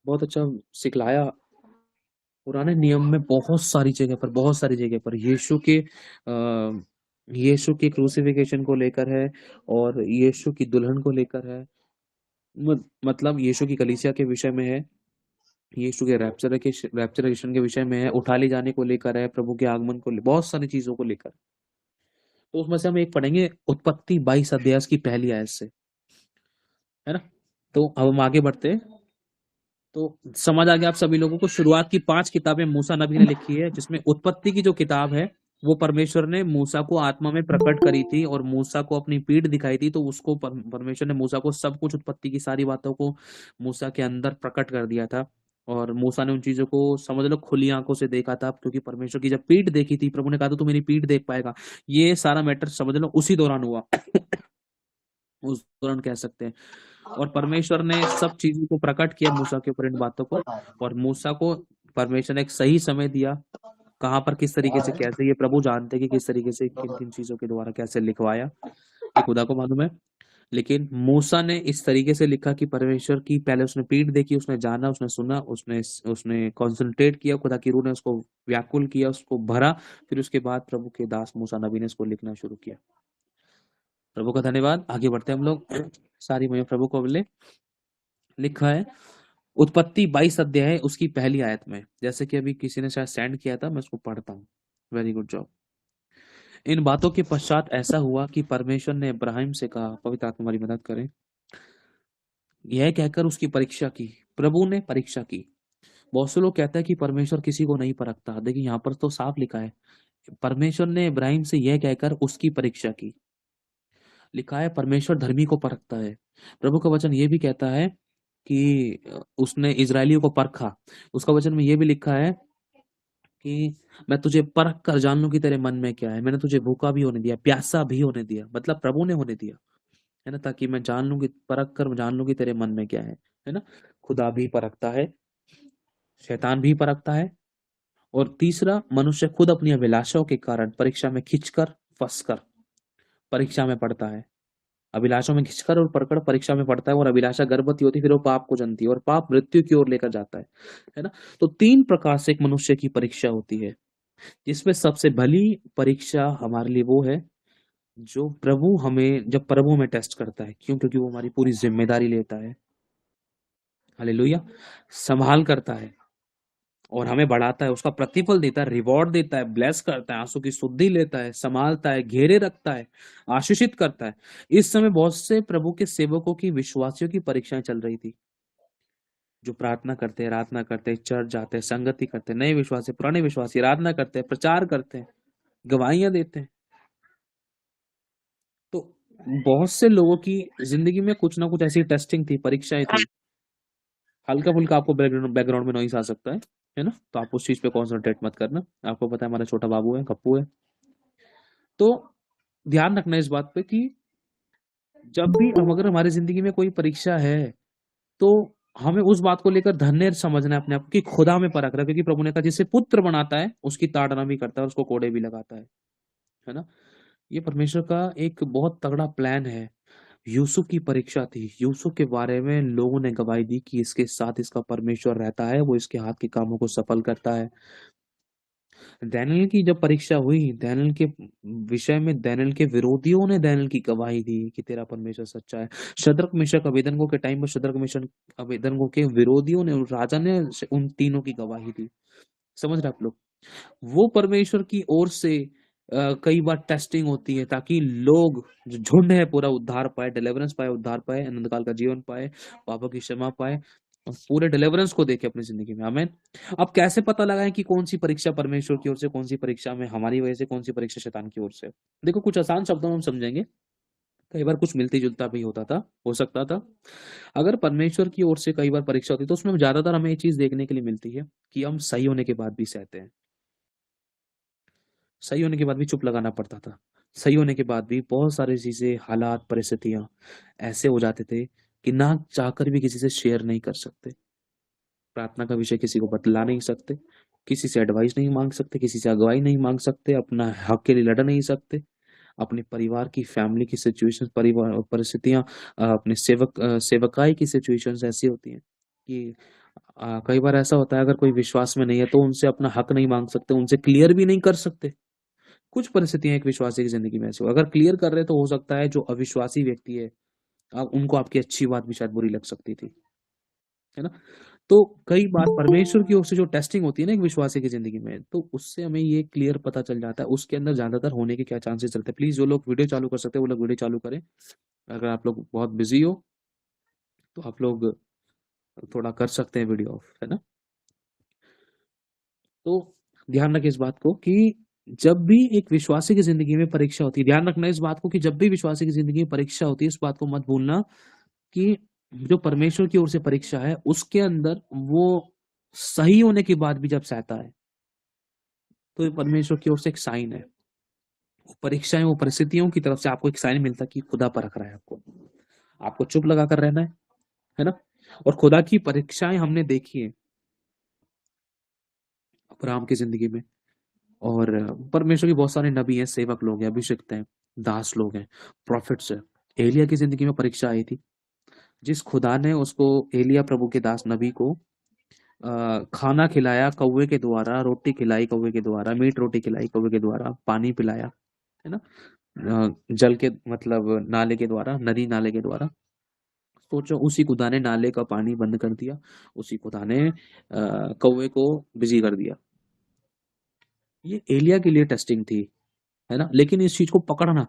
बहुत अच्छा सिखलाया पुराने नियम में बहुत सारी जगह पर यीशु के क्रूसिफिकेशन को लेकर है और यीशु की दुल्हन को लेकर है। मतलब यीशु की कलीसिया के विषय में है, यीशु के रैप्चरेशन के विषय में है, उठा ले जाने को लेकर है, प्रभु के आगमन को बहुत सारी चीजों को लेकर। तो उसमें से हम एक पढ़ेंगे उत्पत्ति 22 अध्याय की पहली आयत से, है ना। तो अब हम आगे बढ़ते हैं। तो समझ आ गया आप सभी लोगों को। शुरुआत की 5 किताबें मूसा नबी ने लिखी है, जिसमें उत्पत्ति की जो किताब है वो परमेश्वर ने मूसा को आत्मा में प्रकट करी थी और मूसा को अपनी पीठ दिखाई थी। तो उसको परमेश्वर ने मूसा को सब कुछ, उत्पत्ति की सारी बातों को मूसा के अंदर प्रकट कर दिया था और मूसा ने उन चीजों को समझ लो खुली आंखों से देखा था, क्योंकि परमेश्वर की जब पीठ देखी थी, प्रभु ने कहा था तू मेरी पीठ देख पाएगा। ये सारा मैटर समझ लो उसी दौरान हुआ उस दौरान कह सकते हैं। और परमेश्वर ने सब चीजों को प्रकट किया मूसा के ऊपर, इन बातों को। और मूसा को परमेश्वर ने एक सही समय दिया, कहां पर किस तरीके से कैसे, ये प्रभु जानते कि किस तरीके से किन किन चीजों के द्वारा कैसे लिखवाया, ये खुदा को मालूम है। लेकिन मूसा ने इस तरीके से लिखा कि परमेश्वर की पहले उसने पीठ देखी, उसने जाना, उसने सुना, उसने कॉन्सेंट्रेट किया, खुदा की रूह ने उसको व्याकुल किया, उसको भरा। फिर उसके बाद प्रभु के दास मूसा नबी ने इसको लिखना शुरू किया। प्रभु का धन्यवाद। आगे बढ़ते हैं हम लोग। सारी महिमा प्रभु को बोले। लिखा है उत्पत्ति 22 अध्याय उसकी पहली आयत में, जैसे कि अभी किसी ने शायद सेंड किया था, मैं उसको पढ़ता हूँ। Very good job. इन बातों के पश्चात ऐसा हुआ कि परमेश्वर ने इब्राहिम से कहा, पवित्र आत्मा हमारी मदद करें, यह कहकर उसकी परीक्षा की। प्रभु ने परीक्षा की। बहुत से लोग कहते हैं कि परमेश्वर किसी को नहीं परखता। देखिए यहाँ पर तो साफ लिखा है, परमेश्वर ने इब्राहिम से यह कहकर उसकी परीक्षा की। लिखा है परमेश्वर धर्मी को परखता है। प्रभु का वचन ये भी कहता है कि उसने इजरायलियों को परखा। उसका वचन में ये भी लिखा है कि मैं तुझे परख कर जान लूं कि तेरे मन में क्या है। मैंने तुझे भूखा भी होने दिया, प्यासा भी होने दिया, मतलब प्रभु ने होने दिया, है ना, ताकि मैं जान लूं कि परख कर जान लूं कि तेरे मन में क्या है ना। खुदा भी परखता है, शैतान भी परखता है। और तीसरा, मनुष्य खुद अपनी अभिलाषाओं के कारण परीक्षा में खिंचकर फंसकर परीक्षा में पड़ता है। अभिलाषाओं में खिंचकर और पकड़ परीक्षा में पड़ता है, और अभिलाषा गर्भवती होती है, फिर वो पाप को जनती है और पाप मृत्यु की ओर लेकर जाता है ना। तो 3 प्रकार से एक मनुष्य की परीक्षा होती है, जिसमें सबसे भली परीक्षा हमारे लिए वो है जो जब प्रभु हमें टेस्ट करता है। क्यों? क्योंकि वो हमारी पूरी जिम्मेदारी लेता है, हालेलुया, संभाल करता है और हमें बढ़ाता है, उसका प्रतिफल देता है, रिवॉर्ड देता है, ब्लेस करता है, आंसू की शुद्धि लेता है, संभालता है, घेरे रखता है, आशीषित करता है। इस समय बहुत से प्रभु के सेवकों की, विश्वासियों की परीक्षाएं चल रही थी, जो प्रार्थना करते हैं, आराधना करते हैं, चर्च जाते हैं, संगति करते हैं, नए विश्वासी, पुराने विश्वासी, आराधना करते हैं, प्रचार करते हैं, गवाहियां देते हैं। तो बहुत से लोगों की जिंदगी में कुछ ना कुछ ऐसी टेस्टिंग थी, परीक्षाएं थी। हल्का फुल्का आपको बैकग्राउंड में नॉइस आ सकता है ना, तो आप उस चीज पे कॉन्सेंट्रेट मत करना। आपको पता है हमारा छोटा बाबू है, गप्पू है। तो ध्यान रखना इस बात पे कि जब भी अगर हमारी जिंदगी में कोई परीक्षा है, तो हमें उस बात को लेकर धन्य समझना है अपने आप कि खुदा में परख रहा है। क्योंकि प्रभु ने कहा जिसे पुत्र बनाता है उसकी ताड़ना भी करता है, उसको कोड़े भी लगाता है ना। ये परमेश्वर का एक बहुत तगड़ा प्लान है। यूसुफ की परीक्षा थी। यूसुफ के बारे में लोगों ने गवाही दी कि इसके साथ इसका परमेश्वर रहता है, वो इसके हाथ के कामों को सफल करता है। दानियेल की जब परीक्षा हुई, दानियेल के विषय में दानियेल के विरोधियों ने दानियेल की गवाही दी कि तेरा परमेश्वर सच्चा है। शद्रक मेशक अबेदनगो के टाइम पर शद्रक मेशक अबेदनगो के विरोधियों ने, राजा ने उन तीनों की गवाही दी। समझ रहे आप लोग? वो परमेश्वर की ओर से कई बार टेस्टिंग होती है, ताकि लोग जो झुंड है पूरा उद्धार पाए, डिलीवरेंस पाए, उद्धार पाए, अनंत काल का जीवन पाए, पापों की क्षमा पाए और पूरे डिलीवरेंस को देखे अपनी जिंदगी में। आमीन। अब कैसे पता लगाएं कि कौन सी परीक्षा परमेश्वर की ओर से, कौन सी परीक्षा में हमारी वजह से, कौन सी परीक्षा शैतान की ओर से? देखो कुछ आसान शब्दों में हम समझेंगे, कई बार कुछ मिलती जुलता भी होता था, हो सकता था। अगर परमेश्वर की ओर से कई बार परीक्षा होती तो उसमें ज्यादातर हमें ये चीज देखने के लिए मिलती है कि हम सही होने के बाद भी सहते हैं। सही होने के बाद भी चुप लगाना पड़ता था। सही होने के बाद भी बहुत सारी चीजें, हालात, परिस्थितियां ऐसे हो जाते थे कि ना चाहकर भी किसी से शेयर नहीं कर सकते। प्रार्थना का विषय किसी को बतला नहीं सकते, किसी से एडवाइस नहीं मांग सकते, किसी से अगुवाई नहीं मांग सकते, अपना हक के लिए लड़ नहीं सकते। अपने परिवार की, फैमिली की सिचुएशन, परिवार और परिस्थितियां, अपने सेवकाई की सिचुएशंस ऐसी होती हैं कि कई बार ऐसा होता है, अगर कोई विश्वास में नहीं है तो उनसे अपना हक नहीं मांग सकते, उनसे क्लियर भी नहीं कर सकते। कुछ परिस्थितियां एक विश्वासी की जिंदगी में ऐसी हो, अगर क्लियर कर रहे तो हो सकता है जो अविश्वासी व्यक्ति है उनको आपकी अच्छी बात भी शायद बुरी लग सकती थी, है ना। तो कई बार परमेश्वर की ओर से जो टेस्टिंग होती है ना एक विश्वासी की जिंदगी में, तो उससे हमें ये क्लियर पता चल जाता है उसके अंदर ज्यादातर होने के क्या चांसेस चलते हैं। प्लीज जो लोग वीडियो चालू कर सकते हैं वो लोग वीडियो चालू करें। अगर आप लोग बहुत बिजी हो तो आप लोग थोड़ा कर सकते हैं वीडियो ऑफ, है ना। तो ध्यान रखें इस बात को कि जब भी एक विश्वासी की जिंदगी में परीक्षा होती है, ध्यान रखना इस बात को कि जब भी विश्वासी की जिंदगी में परीक्षा होती है, इस बात को मत भूलना कि जो परमेश्वर की ओर से परीक्षा है उसके अंदर वो सही होने के बाद भी जब सहता है तो ये परमेश्वर की ओर से एक साइन है। वो परीक्षाएं, वो परिस्थितियों की तरफ से आपको एक साइन मिलता है कि खुदा परख रहा है आपको चुप लगा कर रहना है ना। और खुदा की परीक्षाएं हमने देखी है अब्राहम की जिंदगी में, और परमेश्वर के बहुत सारे नबी हैं, सेवक लोग हैं, अभिषिक्त हैं, दास लोग हैं, प्रॉफिट्स हैं। एलिया की जिंदगी में परीक्षा आई थी, जिस खुदा ने उसको, एलिया प्रभु के दास नबी को खाना खिलाया कौवे के द्वारा, रोटी खिलाई कौवे के द्वारा, मीट रोटी खिलाई कौवे के द्वारा, पानी पिलाया, है ना, जल के मतलब नाले के द्वारा, नदी नाले के द्वारा। सोचो उसी खुदा ने नाले का पानी बंद कर दिया, उसी खुदा ने कौवे को बिजी कर दिया। ये एलिया के लिए टेस्टिंग थी, है ना। लेकिन इस चीज को पकड़ना,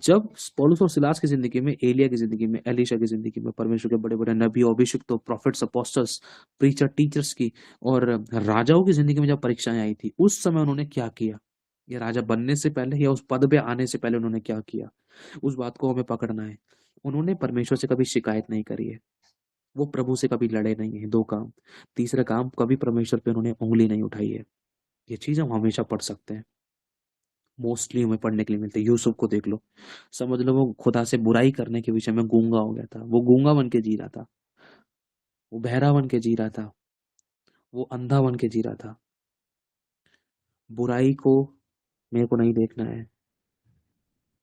जब पौलुस और सिलास की जिंदगी में, एलिया की जिंदगी में, एलीशा की जिंदगी में, परमेश्वर के बड़े बड़े नबी, अभिषिक्तों, प्रॉफिट्स, अपोस्टल्स, प्रीचर, टीचर्स की और राजाओं की जिंदगी में जब परीक्षाएं आई थी, उस समय उन्होंने क्या किया, या राजा बनने से पहले या उस पद पे आने से पहले उन्होंने क्या किया, उस बात को हमें पकड़ना है। उन्होंने परमेश्वर से कभी शिकायत नहीं करी है, वो प्रभु से कभी लड़े नहीं है। 2 काम। तीसरा काम, कभी परमेश्वर पे उन्होंने उंगली नहीं उठाई है। ये चीज हम हमेशा पढ़ सकते हैं, मोस्टली हमें पढ़ने के लिए मिलते हैं। यूसुफ को देख लो, समझ लो वो खुदा से बुराई करने के विषय में गूंगा हो गया था, वो गूंगा बन के जी रहा था, वो बहरा बन के जी रहा था, वो अंधा बन के जी रहा था। बुराई को मेरे को नहीं देखना है,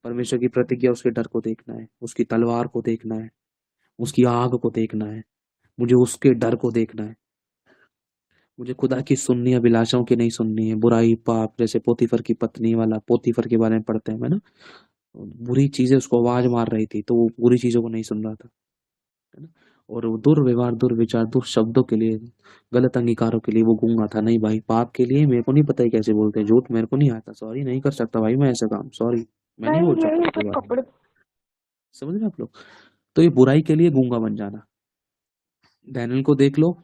परमेश्वर की प्रतिज्ञा, उसके डर को देखना है, उसकी तलवार को देखना है, उसकी आग को देखना है, मुझे उसके डर को देखना है। मुझे खुदा की सुननी है, अभिलाषाओं की नहीं सुननी है। बुराई, पाप, जैसे पोतीफर की पत्नी वाला, पोतीफर के बारे में पढ़ते हैं ना, बुरी चीजें उसको आवाज मार रही थी तो वो बुरी चीजों को नहीं सुन रहा था, है ना। और वो दुर्व्यवहार, दुर्विचार, दुर्शब्दों के लिए, गलत अंगीकारों के लिए वो गूंगा था। नहीं भाई, पाप के लिए मेरे को नहीं पता है कैसे बोलते हैं, झूठ मेरे को नहीं आता, सॉरी नहीं कर सकता भाई मैं ऐसा काम, सॉरी मैं नहीं बोल सकता इसके बारे में। समझ रहे आप लोग। तो ये बुराई के लिए गूंगा बन जाना। डैनियल को देख लो,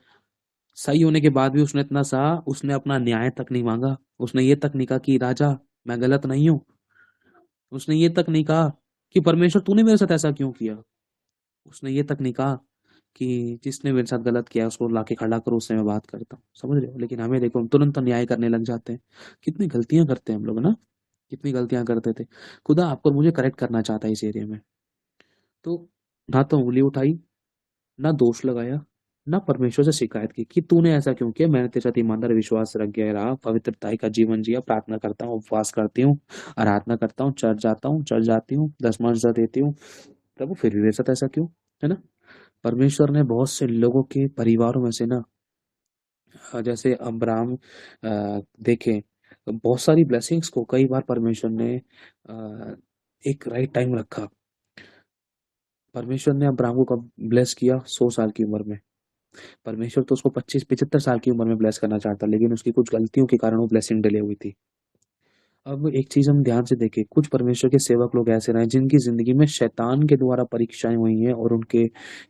सही होने के बाद भी उसने इतना सहा, उसने अपना न्याय तक नहीं मांगा, उसने ये तक नहीं कहा कि राजा मैं गलत नहीं हूं, उसने ये तक नहीं कहा कि परमेश्वर तूने मेरे साथ ऐसा क्यों किया, उसने ये तक नहीं कहा कि जिसने मेरे साथ गलत किया उसको लाके खड़ा करो, उससे मैं बात करता हूँ। समझ रहे हो। लेकिन हमें देखो, हम तुरंत न्याय करने लग जाते हैं। कितनी गलतियां करते हैं हम लोग ना, कितनी गलतियां करते थे। खुदा आपको और मुझे करेक्ट करना चाहता है इस एरिया में। तो ना तो उंगली उठाई, ना दोष लगाया, ना परमेश्वर से शिकायत की कि तूने ऐसा क्यों किया। मैंने तेरे साथ ईमानदार विश्वास रख गया रहा, पवित्रता का जीवन जिया, प्रार्थना करता हूँ, उपवास करती हूँ, आराधना करता हूँ, चर्च जाता हूँ, चर्च जाती हूँ, 10 देती हूँ। प्रभु फिर भी मेरे साथ ऐसा क्यों, है ना। परमेश्वर ने बहुत से लोगों के परिवारों में से ना, जैसे अब्राहम देखे, बहुत सारी ब्लेसिंग्स को कई बार परमेश्वर ने एक राइट टाइम रखा। परमेश्वर ने अब्राहम को कब ब्लेस किया, 100 साल की उम्र में। परमेश्वर तो उसको 25-75 साल की उम्र में ब्लेस करना चाहता, लेकिन उसकी कुछ गलतियों के कारण वो ब्लेसिंग डिले हुई थी। अब एक चीज हम ध्यान से देखें, कुछ परमेश्वर के सेवक लोग ऐसे रहे जिनकी जिंदगी में शैतान के द्वारा परीक्षाएं हुई हैं और उनके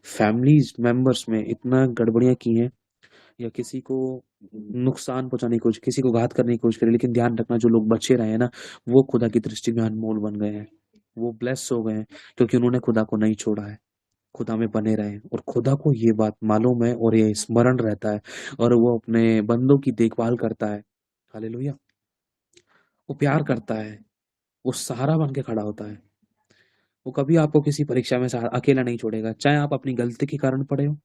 फैमिली मेंबर्स में इतना गड़बड़ियां की हैं, या किसी को नुकसान पहुंचाने की कोशिश, किसी को घात करने की कोशिश करी। लेकिन ध्यान रखना, जो लोग बचे रहे हैं ना, वो खुदा की दृष्टि में अनमोल बन गए हैं, वो ब्लेस हो गए हैं, क्योंकि उन्होंने खुदा को नहीं छोड़ा है, खुदा में बने रहे। और खुदा को ये बात मालूम है और ये स्मरण रहता है, और वो अपने बंदों की देखभाल करता है। हालेलुया। वो प्यार करता है, वो सहारा बन के खड़ा होता है। वो कभी आपको किसी परीक्षा में अकेला नहीं छोड़ेगा, चाहे आप अपनी गलती के कारण पड़े हो,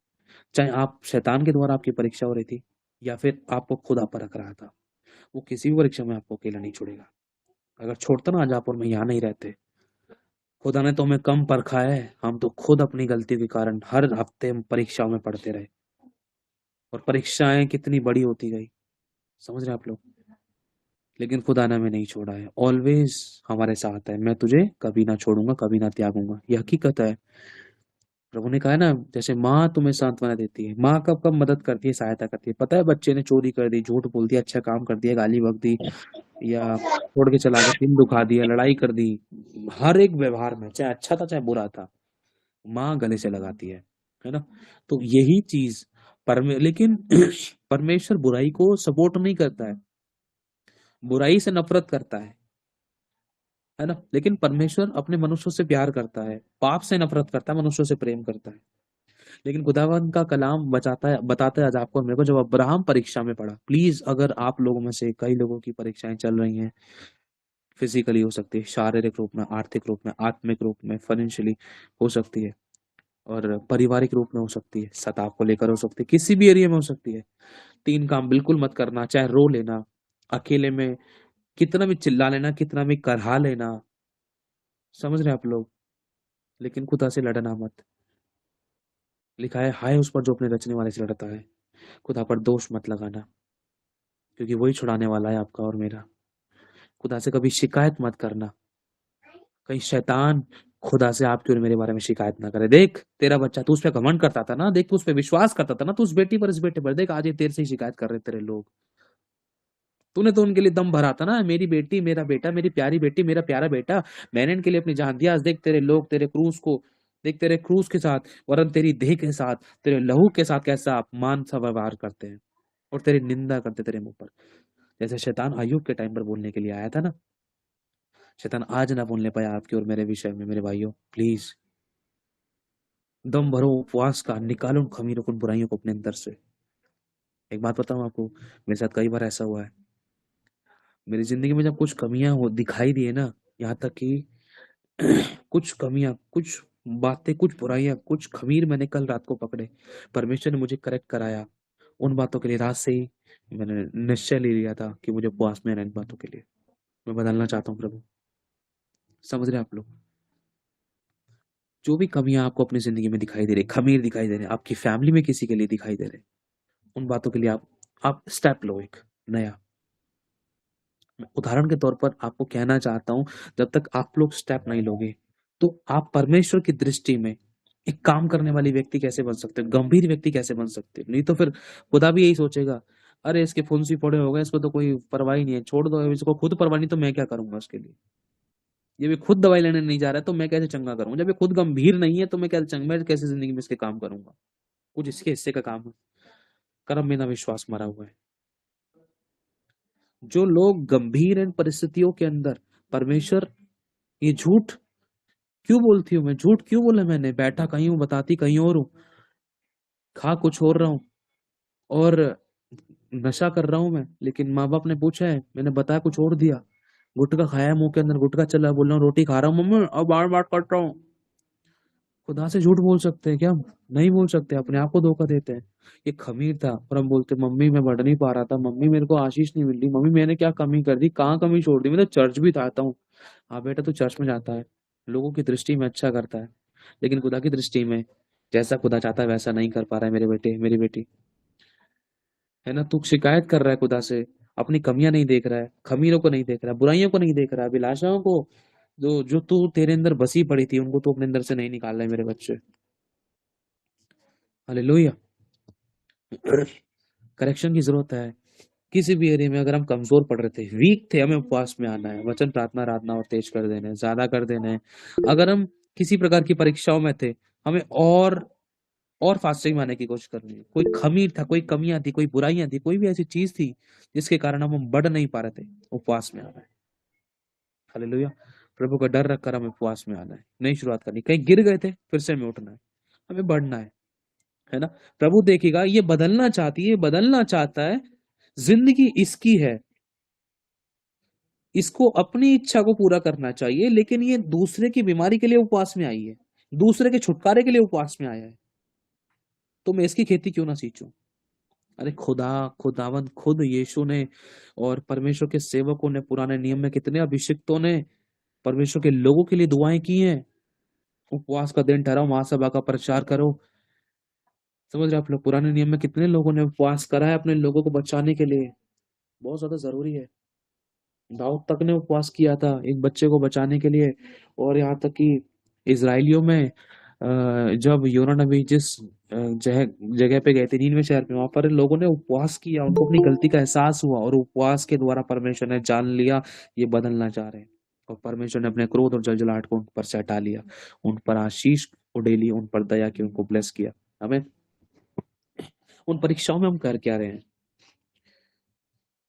चाहे आप शैतान के द्वारा आपकी परीक्षा हो रही थी, या फिर आपको खुदा परख रहा था। वो किसी भी परीक्षा में आपको अकेला नहीं छोड़ेगा। अगर छोड़ता ना आज आप और मैं यहाँ नहीं रहते, खुदा ने तो हमें कम परखा है, हम तो खुद अपनी गलती के कारण हर हफ्ते हम परीक्षाओं में पढ़ते रहे, और परीक्षाएं कितनी बड़ी होती गई, समझ रहे हैं आप लोग। लेकिन खुदा ने हमें नहीं छोड़ा है, ऑलवेज हमारे साथ है। मैं तुझे कभी ना छोड़ूंगा, कभी ना त्यागूंगा, ये हकीकत है। प्रभु ने कहा है ना, जैसे माँ तुम्हें सांत्वना देती है, माँ कब कब मदद करती है, सहायता करती है। पता है बच्चे ने चोरी कर दी, झूठ बोल दिया, अच्छा काम कर दिया, गाली बक दी, या छोड़ के चला गया, दिल दुखा दिया, लड़ाई कर दी, हर एक व्यवहार में चाहे अच्छा था चाहे बुरा था, माँ गले से लगाती है ना। तो यही चीज लेकिन परमेश्वर बुराई को सपोर्ट नहीं करता है, बुराई से नफरत करता है ना। लेकिन परमेश्वर अपने मनुष्यों से प्यार करता है, पाप से नफरत करता है, मनुष्यों से प्रेम करता है। लेकिन खुदावंद का कलाम बताता है आज आपको और मेरे को, जब अब्राहम परीक्षा में पड़ा। प्लीज, अगर आप लोगों में से कई लोगों की परीक्षाएं चल रही हैं, फिजिकली हो सकती है, शारीरिक रूप में, आर्थिक रूप में, आत्मिक रूप में, फाइनेंशियली हो सकती है, और पारिवारिक रूप में हो सकती है, सताव को लेकर हो सकती है, किसी भी एरिया में हो सकती है। 3 काम बिल्कुल मत करना, चाहे रो लेना, अकेले में कितना भी चिल्ला लेना, कितना भी करहा लेना, समझ रहे हैं आप लोग। लेकिन खुदा से लड़ना मत। लिखा है, हाय उस पर जो अपने रचने वाले से लड़ता है। खुदा पर दोष मत लगाना, क्योंकि वही छुड़ाने वाला है आपका और मेरा। खुदा से कभी शिकायत मत करना, कहीं शैतान खुदा से आपके और मेरे बारे में शिकायत ना करे। देख तेरा बच्चा, तू उस पर घमंड करता था ना, देख तू उस पर विश्वास करता था ना, तू उस बेटी पर, इस बेटे पर, देख आज ये तेरे से ही शिकायत कर रहे तेरे लोग। तूने तो उनके लिए दम भरा था ना, मेरी बेटी, मेरा बेटा, मेरी प्यारी बेटी, मेरा प्यारा बेटा, मैंने इनके लिए अपनी जान दिया। आज देख तेरे लोग तेरे क्रूस को, देख तेरे क्रूस के साथ, वरन तेरी देह के साथ, तेरे लहू के साथ कैसा अपमान सा व्यवहार करते हैं, और तेरी निंदा करते तेरे मुंह पर। जैसे शैतान अय्यूब के टाइम पर बोलने के लिए आया था ना, शैतान आज ना बोलने पाया आपके और मेरे विषय में। मेरे भाइयों प्लीज दम भरो उपवास का, निकालो उन खमीरों को, उन बुराइयों को अपने अंदर से। एक बात बताऊं आपको, मेरे साथ कई बार ऐसा हुआ है। मेरी जिंदगी में जब कुछ कमियां हो दिखाई दी है ना, यहाँ तक कि कुछ कमियां, कुछ बातें, कुछ बुराइयां, कुछ खमीर मैंने कल रात को पकड़े, परमेश्वर ने मुझे करेक्ट कराया। उन बातों के लिए रात से ही मैंने निश्चय ले लिया था कि मुझे उपवास में रहना इन बातों के लिए। मैं बदलना चाहता हूँ प्रभु, समझ रहे हैं आप लोग। जो भी कमियां आपको अपनी जिंदगी में दिखाई दे रही, खमीर दिखाई दे रहे, आपकी फैमिली में किसी के लिए दिखाई दे रहे, उन बातों के लिए आप स्टेप लो, एक नया। मैं उदाहरण के तौर पर आपको कहना चाहता हूं, जब तक आप लोग स्टेप नहीं लोगे, तो आप परमेश्वर की दृष्टि में एक काम करने वाली व्यक्ति कैसे बन सकते हो, गंभीर व्यक्ति कैसे बन सकते हो। नहीं तो फिर खुदा भी यही सोचेगा, अरे इसके फुंसी फोड़े हो गए, इसको तो कोई परवाह ही नहीं है, छोड़ दो, इसको खुद परवाह नहीं तो मैं क्या करूंगा उसके लिए। जब ये खुद दवाई लेने नहीं जा रहा है तो मैं कैसे चंगा करूंगा, जब ये खुद गंभीर नहीं है तो मैं कैसे जिंदगी में इसके काम करूंगा। कुछ इसके हिस्से का काम है। कर्म में ना विश्वास मरा हुआ है। जो लोग गंभीर इन परिस्थितियों के अंदर, परमेश्वर ये झूठ क्यों बोलती हूँ मैं, झूठ क्यों बोला मैंने, बैठा कहीं हूँ बताती कहीं और हूँ, खा कुछ और रहा हूँ और नशा कर रहा हूँ मैं, लेकिन माँ बाप ने पूछा है, मैंने बताया कुछ और दिया। गुटखा खाया, मुंह के अंदर गुटखा चला, बोल रहा हूँ रोटी खा रहा हूँ मम्मी, अब बार बार करता हूँ। खुदा से झूठ बोल सकते हैं क्या? नहीं बोल सकते, अपने आप को धोखा देते हैं। ये खमीर था और हम बोलते मम्मी मैं बढ़ नहीं पा रहा था, मम्मी मेरे को आशीष नहीं मिल रही, मम्मी मैंने क्या कमी कर दी, कहाँ कमी छोड़ दी, मैं तो चर्च भी जाता हूँ। हाँ बेटा तू चर्च में जाता है, लोगों की दृष्टि में अच्छा करता है, लेकिन खुदा की दृष्टि में जैसा खुदा चाहता है वैसा नहीं कर पा रहा है मेरे बेटे, मेरी बेटी, है ना। तू शिकायत कर रहा है खुदा से, अपनी कमियां नहीं देख रहा है, खमीरों को नहीं देख रहा है, बुराइयों को नहीं देख रहा है, अभिलाषाओं को, जो जो तू तेरे अंदर बसी पड़ी थी उनको तू अपने अंदर से नहीं निकाल रहा है मेरे बच्चे। हालेलुया। करेक्शन की जरूरत है। किसी भी एरिया में अगर हम कमजोर पड़ रहे थे, वीक थे, हमें उपवास में आना है, वचन प्रार्थना आराधना और तेज कर देना है, ज्यादा कर देना है। अगर हम किसी प्रकार की परीक्षाओं में थे, हमें और फास्टिंग में आने की कोशिश करनी है। कोई खमीर था, कोई कमियां थी, कोई बुराइयां थी, कोई भी ऐसी चीज थी जिसके कारण हम बढ़ नहीं पा रहे थे, उपवास में आना है। हालेलुया। प्रभु का डर रखकर हमें उपवास में आना है, नई शुरुआत करनी। कहीं गिर गए थे, फिर से हमें उठना है, हमें बढ़ना है ना। प्रभु देखेगा ये बदलना चाहती है, बदलना चाहता है, जिंदगी इसकी है, इसको अपनी इच्छा को पूरा करना चाहिए, लेकिन ये दूसरे की बीमारी के लिए उपवास में आई है, दूसरे के छुटकारे के लिए उपवास में आया है, तो मैं इसकी खेती क्यों ना सींचूं। अरे खुदावंद खुद यीशु ने और परमेश्वर के सेवकों ने, पुराने नियम में कितने अभिषिक्तों ने परमेश्वर के लोगों के लिए दुआएं की हैं। उपवास का दिन ठहराओ, महासभा का प्रचार करो, समझ रहे आप लोग? पुराने नियम में कितने लोगों ने उपवास करा है अपने लोगों को बचाने के लिए, बहुत ज्यादा जरूरी है। दाऊद तक ने उपवास किया था एक बच्चे को बचाने के लिए। और यहाँ तक कि इजराइलियों में जब योना नबी जिस जगह पे गए थे नीनवे शहर में, वहां पर लोगों ने उपवास किया, उनको अपनी गलती का एहसास हुआ और उपवास के द्वारा परमेश्वर ने जान लिया ये बदलना चाह रहे हैं। और परमेश्वर ने अपने क्रोध और जलजलाहट को उन पर से हटा लिया, उन पर आशीष उड़ेली, उन पर दया की, उनको ब्लेस किया। हमें उन परीक्षाओं में हम कर क्या रहे हैं?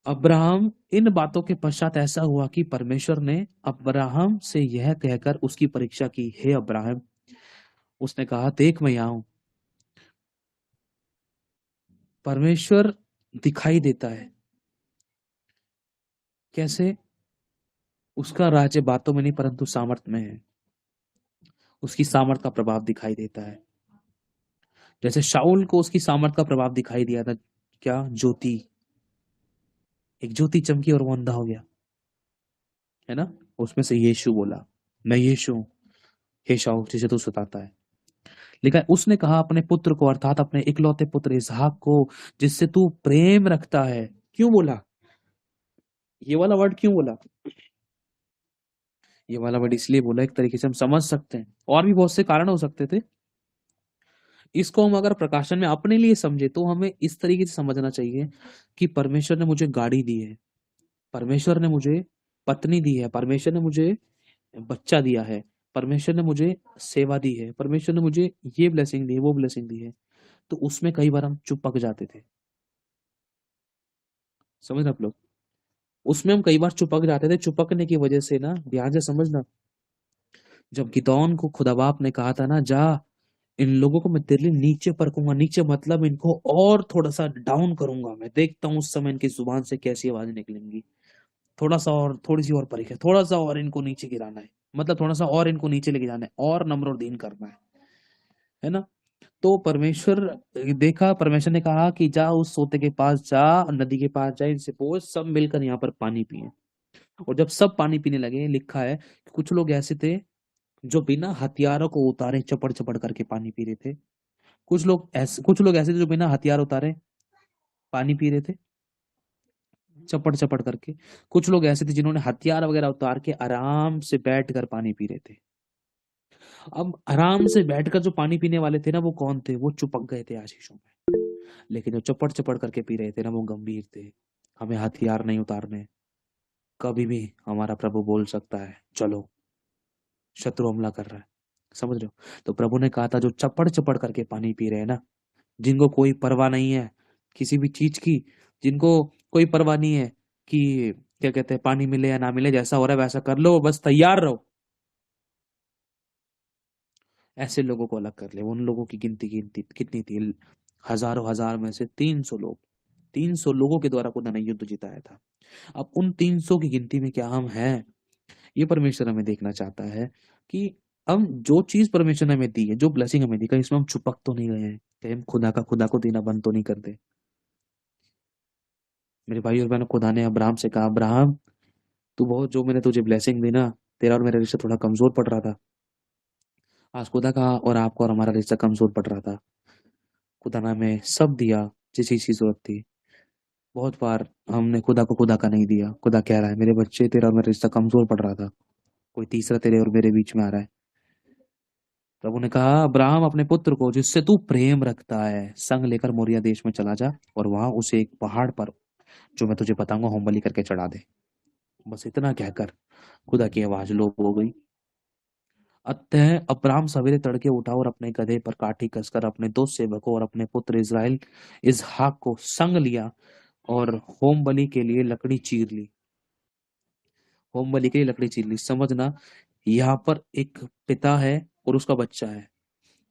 अब्राहम, इन बातों के पश्चात ऐसा हुआ कि परमेश्वर ने अब्राहम से यह कहकर उसकी परीक्षा की, हे अब्राहम, उसने कहा देख मैं यहाँ हूं। परमेश्वर दिखाई देता है कैसे? उसका राज्य बातों में नहीं परंतु सामर्थ में है। उसकी सामर्थ का प्रभाव दिखाई देता है। जैसे शाऊल को उसकी सामर्थ का प्रभाव दिखाई दिया था, क्या? ज्योति, एक ज्योति चमकी और वो अंधा हो गया, है ना? उसमें से यीशु बोला, मैं यीशु हूं, हे शाऊल जिसे तू सताता है। लेकिन उसने कहा अपने पुत्र को, अर्थात अपने इकलौते पुत्र इसहाक को, जिससे तू प्रेम रखता है। क्यों बोला ये वाला वर्ड? क्यों बोला ये वाला वर्ड? इसलिए बोला, एक तरीके से हम समझ सकते हैं, और भी बहुत से कारण हो सकते थे। इसको हम अगर प्रकाशन में अपने लिए समझे तो हमें इस तरीके से समझना चाहिए कि परमेश्वर ने मुझे गाड़ी दी है, परमेश्वर ने मुझे पत्नी दी है, परमेश्वर ने मुझे बच्चा दिया है, परमेश्वर ने मुझे सेवा दी है, परमेश्वर ने मुझे ये ब्लेसिंग दी है, वो ब्लेसिंग दी है। तो उसमें कई बार हम चुपक जाते थे। समझ रहे आप लोग? उसमें हम कई बार चुपक जाते थे। चुपकने की वजह से ना, ध्यान से समझना, जब गिदौन को खुदा बाप ने कहा था ना, जा इन लोगों को मैं तेरे लिए नीचे परखूंगा, नीचे मतलब इनको और थोड़ा सा डाउन करूंगा, मैं देखता हूँ उस समय इनकी जुबान से कैसी आवाजें निकलेंगी, थोड़ा सा और, थोड़ी सी और परीक्षा, थोड़ा सा और इनको नीचे गिराना है, मतलब थोड़ा सा और इनको नीचे लेके जाना है, और नम्र और दीन करना है ना? तो परमेश्वर देखा, परमेश्वर ने कहा कि जा उस सोते के पास जा, नदी के पास जा, इनसे पूछ, सब मिलकर यहाँ पर पानी पिए। और जब सब पानी पीने लगे, लिखा है कि कुछ लोग ऐसे थे जो बिना हथियारों को उतारे चपड़ चपड़ करके पानी पी रहे थे। कुछ लोग ऐसे थे जो बिना हथियार उतारे पानी पी रहे थे चपड़ चपड़ करके। कुछ लोग ऐसे थे जिन्होंने हथियार वगैरह उतार के आराम से बैठ कर पानी पी रहे थे। अब आराम से बैठकर जो पानी पीने वाले थे ना, वो कौन थे? वो चुपक गए थे आशीषों में। लेकिन जो चपड़ चपड़ करके पी रहे थे ना, वो गंभीर थे। हमें हथियार नहीं उतारने। कभी भी हमारा प्रभु बोल सकता है चलो, शत्रु हमला कर रहा है। समझ रहे हो? तो प्रभु ने कहा था जो चपड़ चपड़ करके पानी पी रहे हैं ना, जिनको कोई परवाह नहीं है किसी भी चीज की, जिनको कोई परवाह नहीं है कि क्या कहते हैं पानी मिले या ना मिले, जैसा हो रहा है वैसा कर लो, बस तैयार रहो, ऐसे लोगों को अलग कर ले। उन लोगों की गिनती कितनी थी? हजारों हजार में से 300 लोग, 300 लोगों के द्वारा खुदा ने युद्ध जिताया था। अब उन 300 की गिनती में क्या हम हैं? ये परमेश्वर हमें देखना चाहता है कि हम जो चीज परमेश्वर ने हमें दी है, जो ब्लेसिंग हमें दी, कहीं इसमें हम चुपक तो नहीं गए हैं, कहीं हम खुदा को देना बंद तो नहीं कर दे। मेरे भाई और बहनों, खुदा ने अब्राहम से कहा, अब्राहम तू बहुत, जो मैंने तुझे ब्लेसिंग दी ना, तेरा और मेरा रिश्ता थोड़ा कमजोर पड़ रहा था। आज खुदा का और आपका और हमारा रिश्ता कमजोर पड़ रहा था। खुदा ने हमें सब दिया जिस चीज की जरूरत थी। बहुत बार हमने खुदा को खुदा का नहीं दिया। खुदा कह रहा है मेरे बच्चे, तेरा और मेरा रिश्ता कमजोर पड़ रहा था, कोई तीसरा तेरे और मेरे बीच में आ रहा है। प्रभु ने कहा, अब्राहम अपने पुत्र को जिससे तू प्रेम रखता है संग लेकर मोरिया देश में चला जा, और वहां उसे एक पहाड़ पर, जो मैं तुझे बताऊंगा, होम बलि करके चढ़ा दे। बस इतना कहकर खुदा की आवाज लोप हो गई। अतः अब्राहम सवेरे तड़के उठा और अपने गधे पर काठी कसकर अपने 2 सेवकों और अपने पुत्र इस्राएल इसहाक को संग लिया और होम बलि के लिए लकड़ी चीर ली। होम बलि के लिए लकड़ी चीर ली। समझना, यहाँ पर एक पिता है और उसका बच्चा है,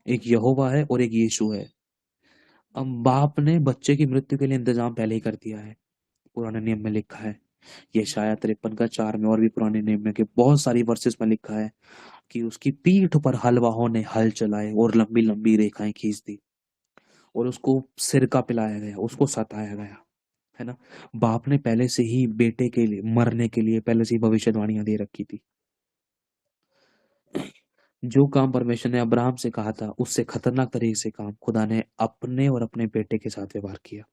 एक यहोवा है और एक यीशु है। अब बाप ने बच्चे की मृत्यु के लिए इंतजाम पहले ही कर दिया है। पुराने नियम में लिखा है, यशायाह 53:4 में, और भी पुराने नियम में के बहुत सारी वर्सेस में लिखा है कि उसकी पीठ पर हलवाहों ने हल चलाए और लंबी लंबी रेखाएं खींच दी, और उसको सिरका पिलाया गया, उसको सताया गया, है ना? बाप ने पहले से ही बेटे के लिए मरने के लिए पहले से ही भविष्यवाणियां दे रखी थी। जो काम परमेश्वर ने अब्राहम से कहा था उससे खतरनाक तरीके से काम खुदा ने अपने और अपने बेटे के साथ व्यवहार किया।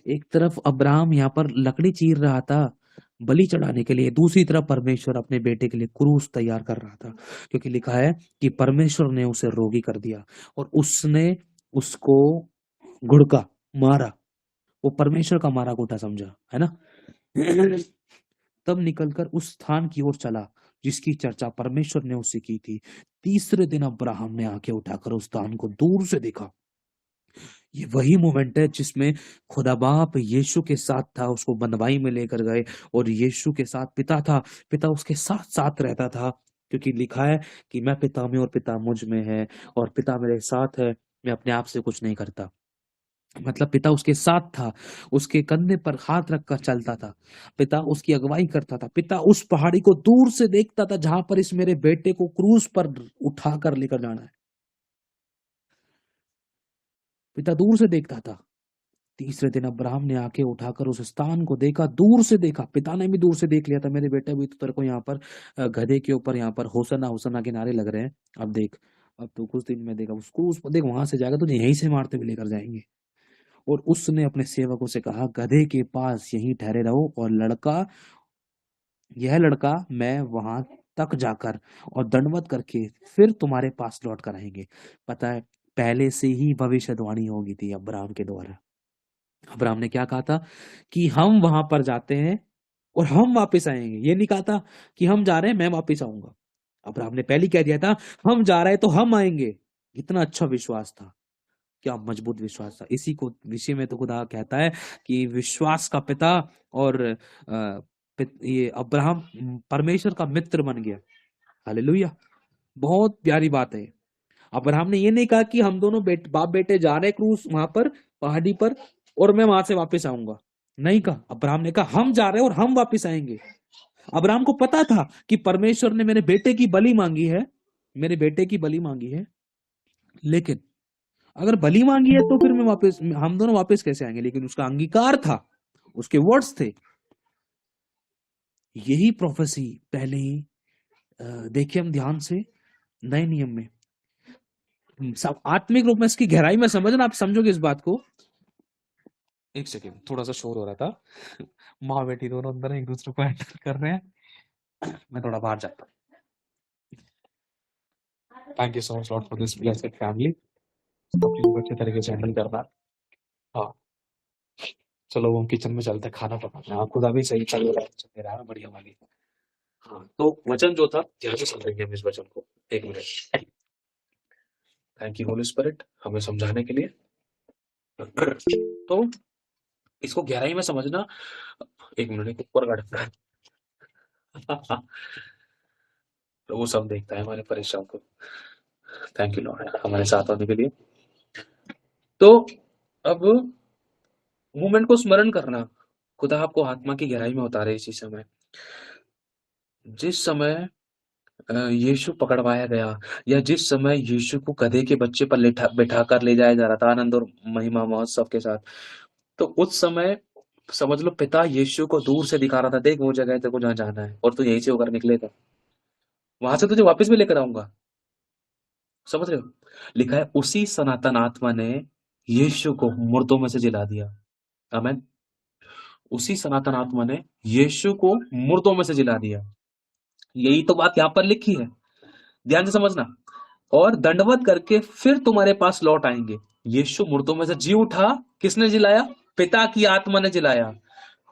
एक तरफ अब्राहम यहाँ पर लकड़ी चीर रहा था बलि चढ़ाने के लिए, दूसरी तरफ परमेश्वर अपने बेटे के लिए क्रूस तैयार कर रहा था, क्योंकि लिखा है कि परमेश्वर ने उसे रोगी कर दिया और उसने उसको घुड़का मारा, वो परमेश्वर का मारा गोटा समझा, है ना। तब निकलकर उस स्थान की ओर चला जिसकी चर्चा परमेश्वर ने उससे की थी। तीसरे दिन अब्राहम ने आंखें उठाकर उस स्थान को दूर से देखा। ये वही मोमेंट है जिसमें खुदा बाप यीशु के साथ था, उसको बंदवाई में लेकर गए और यीशु के साथ पिता था, पिता उसके साथ साथ रहता था, क्योंकि लिखा है कि मैं पिता में और पिता मुझ में है और पिता मेरे साथ है, मैं अपने आप से कुछ नहीं करता। मतलब पिता उसके साथ था, उसके कंधे पर हाथ रखकर चलता था, पिता उसकी अगुवाई करता था, पिता उस पहाड़ी को दूर से देखता था जहां पर इस मेरे बेटे को क्रूस पर उठाकर लेकर जाना है। पिता दूर से देखता था। तीसरे दिन अब्राहम ने आंखें उठाकर उस स्थान को देखा, दूर से देखा, पिता ने भी दूर से देख लिया था, मेरे बेटा भी तो तेरे को यहाँ पर गधे के ऊपर यहाँ पर होसना होसना के नारे लग रहे हैं, अब देख, अब तो कुछ दिन में देखा उसको, उस देख वहां से जाएगा तुझे यहीं से मारते हुए लेकर जाएंगे। और उसने अपने सेवकों से कहा, गधे के पास यहीं ठहरे रहो और यह लड़का मैं वहां तक जाकर और दंडवत करके फिर तुम्हारे पास लौट कर आएंगे। पता है, पहले से ही भविष्यवाणी होगी थी अब्राहम के द्वारा। अब्राहम ने क्या कहा था कि हम वहां पर जाते हैं और हम वापस आएंगे, ये नहीं कहा था कि हम जा रहे हैं मैं वापस आऊंगा। अब्राहम ने पहले कह दिया था हम जा रहे हैं तो हम आएंगे। इतना अच्छा विश्वास था, क्या मजबूत विश्वास था। इसी को विषय में तो खुदा कहता है कि विश्वास का पिता और ये अब्राहम परमेश्वर का मित्र बन गया। हालेलुया, बहुत प्यारी बात है। अब्राहम ने ये नहीं कहा कि हम दोनों बाप बेटे जा रहे क्रूस वहां पर पहाड़ी पर और मैं वहां से वापस आऊंगा, नहीं कहा। अब्राहम ने कहा हम जा रहे हैं और हम वापस आएंगे। अब्राहम को पता था कि परमेश्वर ने मेरे बेटे की बलि मांगी है, मेरे बेटे की बलि मांगी है, लेकिन अगर बलि मांगी है तो फिर हम दोनों वापस कैसे आएंगे। लेकिन उसका अंगीकार था, उसके वर्ड्स थे। यही प्रोफेसी पहले ही देखिए हम ध्यान से नए नियम में सब आत्मिक रूप में इसकी गहराई में समझना, आप समझोगे इस बात को। एक सेकेंड, थोड़ा सा शोर हो रहा था, माँ बेटी दोनों अंदर एक दूसरे को एंटर कर रहे हैं, मैं थोड़ा बाहर जाता हूँ। Thank you so much Lord for this blessed family, अच्छे तरीके से हैंडल करना। हाँ चलो वो किचन में चलते खाना पकाना। हाँ खुदा भी सही चल रहा है, बढ़िया वाली। हाँ तो वचन जो था ध्यान से समझेंगे हम इस वचन को। एक minute, thank you Holy spirit हमें समझाने के लिए। तो इसको गहराई में समझना। एक मिनट, ऊपर का तो वो सब देखता है हमारे परेशान को। थैंक यू लॉर्ड हमारे साथ होने के लिए। तो अब मूवमेंट को स्मरण करना, खुदा आपको आत्मा की गहराई में उतारे इसी समय। जिस समय यीशु पकड़वाया गया या जिस समय यीशु को गधे के बच्चे पर बैठा कर ले जाया जा रहा था आनंद और महिमा महोत्सव के साथ, तो उस समय समझ लो पिता यीशु को दूर से दिखा रहा था, देख वो जगह है तेरे को जहाँ जाना है और तू यहीं से होकर निकलेगा, वहां से तुझे वापस भी लेकर आऊंगा। समझ रहे हो? लिखा है उसी सनातन आत्मा ने यीशु को मुर्दों में से जिला दिया। आमीन। उसी सनातन आत्मा ने यीशु को मुर्दों में से जिला दिया। यही तो बात यहाँ पर लिखी है, ध्यान से समझना। और दंडवत करके फिर तुम्हारे पास लौट आएंगे। यीशु मुर्दों में से जी उठा, किसने जिलाया? पिता की आत्मा ने जिलाया।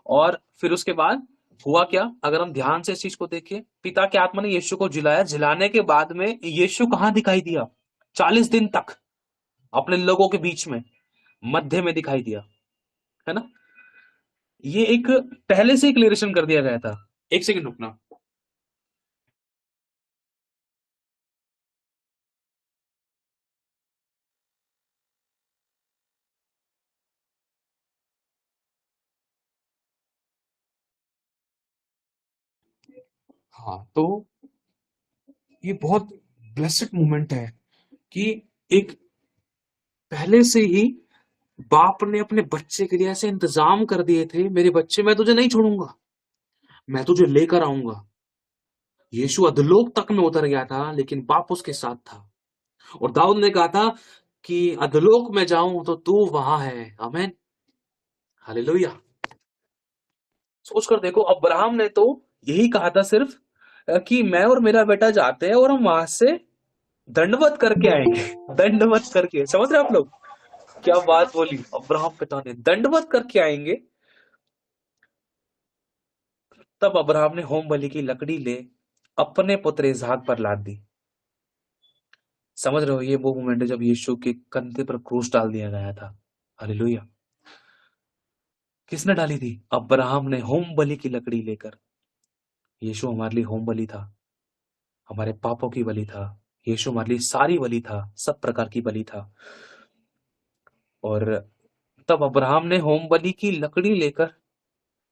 और फिर उसके बाद हुआ क्या? अगर हम ध्यान से इस चीज को देखें, पिता की आत्मा ने यीशु को जिलाया। जिलाने के बाद में यीशु कहां दिखाई दिया? 40 दिन तक अपने लोगों के बीच में मध्य में दिखाई दिया, है ना। ये एक पहले से क्लियरेशन कर दिया गया था। एक सेकंड रुकना। हाँ तो ये बहुत ब्लेस्ड मोमेंट है कि एक पहले से ही बाप ने अपने बच्चे के लिए ऐसे इंतजाम कर दिए थे, मेरे बच्चे मैं तुझे नहीं छोड़ूंगा, मैं तुझे लेकर आऊंगा। यीशु अधोलोक तक में उतर गया था, लेकिन बाप उसके साथ था। और दाऊद ने कहा था कि अधोलोक में जाऊं तो तू वहां है। आमीन, हालेलुया। सोचकर देखो, अब्राहम ने तो यही कहा था सिर्फ कि मैं और मेरा बेटा जाते हैं और हम वहां से दंडवत करके आएंगे। दंडवत करके, समझ रहे आप लोग क्या बात बोली? अब्राहम पिता ने दंडवत करके आएंगे। तब अब्राहम ने होम बलि की लकड़ी ले अपने पुत्र इसहाक पर लाद दी। समझ रहे हो, ये वो मोमेंट है जब यीशु के कंधे पर क्रूस डाल दिया गया था। हालेलुया। किसने डाली थी? अब्राहम ने होम बलि की लकड़ी लेकर। यीशु हमारे लिए होम बलि था, हमारे पापों की बलि था। यीशु हमारे लिए सारी बलि था, सब प्रकार की बलि था। और तब अब्राहम ने होम बलि की लकड़ी लेकर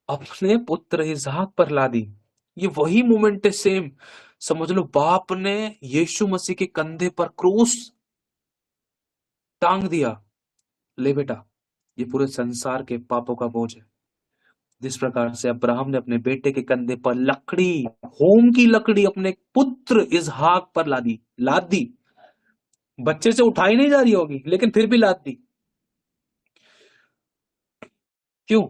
अपने पुत्र इसहाक पर ला दी। ये वही मोमेंट है सेम। समझ लो, बाप ने यीशु मसीह के कंधे पर क्रूस टांग दिया। ले बेटा, ये पूरे संसार के पापों का बोझ है। जिस प्रकार से अब्राहम ने अपने बेटे के कंधे पर लकड़ी, होम की लकड़ी, अपने पुत्र इसहाक पर लाद दी। बच्चे से उठाई नहीं जा रही होगी, लेकिन फिर भी लाद दी। क्यों?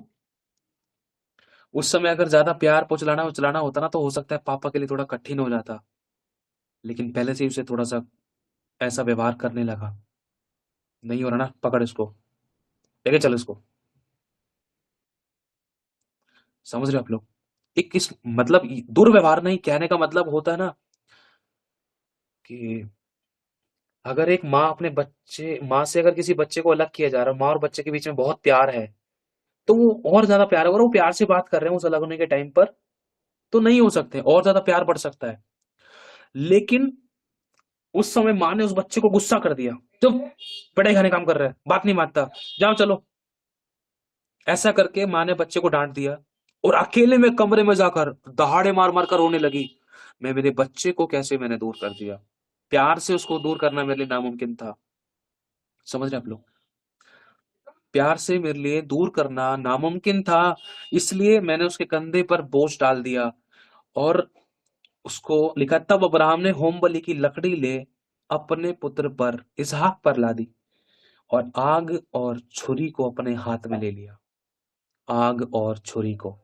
उस समय अगर ज्यादा प्यार पहुंचलाना होता ना, तो हो सकता है पापा के लिए थोड़ा कठिन हो जाता। लेकिन पहले से ही उसे थोड़ा सा ऐसा व्यवहार करने लगा। नहीं हो रहा ना, पकड़ इसको, लेके चल इसको। समझ रहे हो आप लोग? एक इस मतलब दुर्व्यवहार नहीं, कहने का मतलब होता है ना कि अगर एक माँ से अगर किसी बच्चे को अलग किया जा रहा है, माँ और बच्चे के बीच में बहुत प्यार है, तो वो और ज्यादा प्यार, अगर वो प्यार से बात कर रहे हैं उस अलग होने के टाइम पर, तो नहीं हो सकते, और ज्यादा प्यार बढ़ सकता है। लेकिन उस समय माँ ने उस बच्चे को गुस्सा कर दिया, चुप, पढ़ाई खाने काम कर रहा है, बात नहीं मानता, जाओ चलो। ऐसा करके माँ ने बच्चे को डांट दिया और अकेले में कमरे में जाकर दहाड़े मार मार कर रोने लगी। मैं मेरे बच्चे को कैसे मैंने दूर कर दिया। प्यार से उसको दूर करना मेरे लिए नामुमकिन था। समझ रहे आप लोग? प्यार से मेरे लिए दूर करना नामुमकिन था, इसलिए मैंने उसके कंधे पर बोझ डाल दिया। और उसको लिखा, तब अब्राहम ने होम बलि की लकड़ी ले अपने पुत्र पर इसहाक पर ला दी और आग और छुरी को अपने हाथ में ले लिया। आग और छुरी को,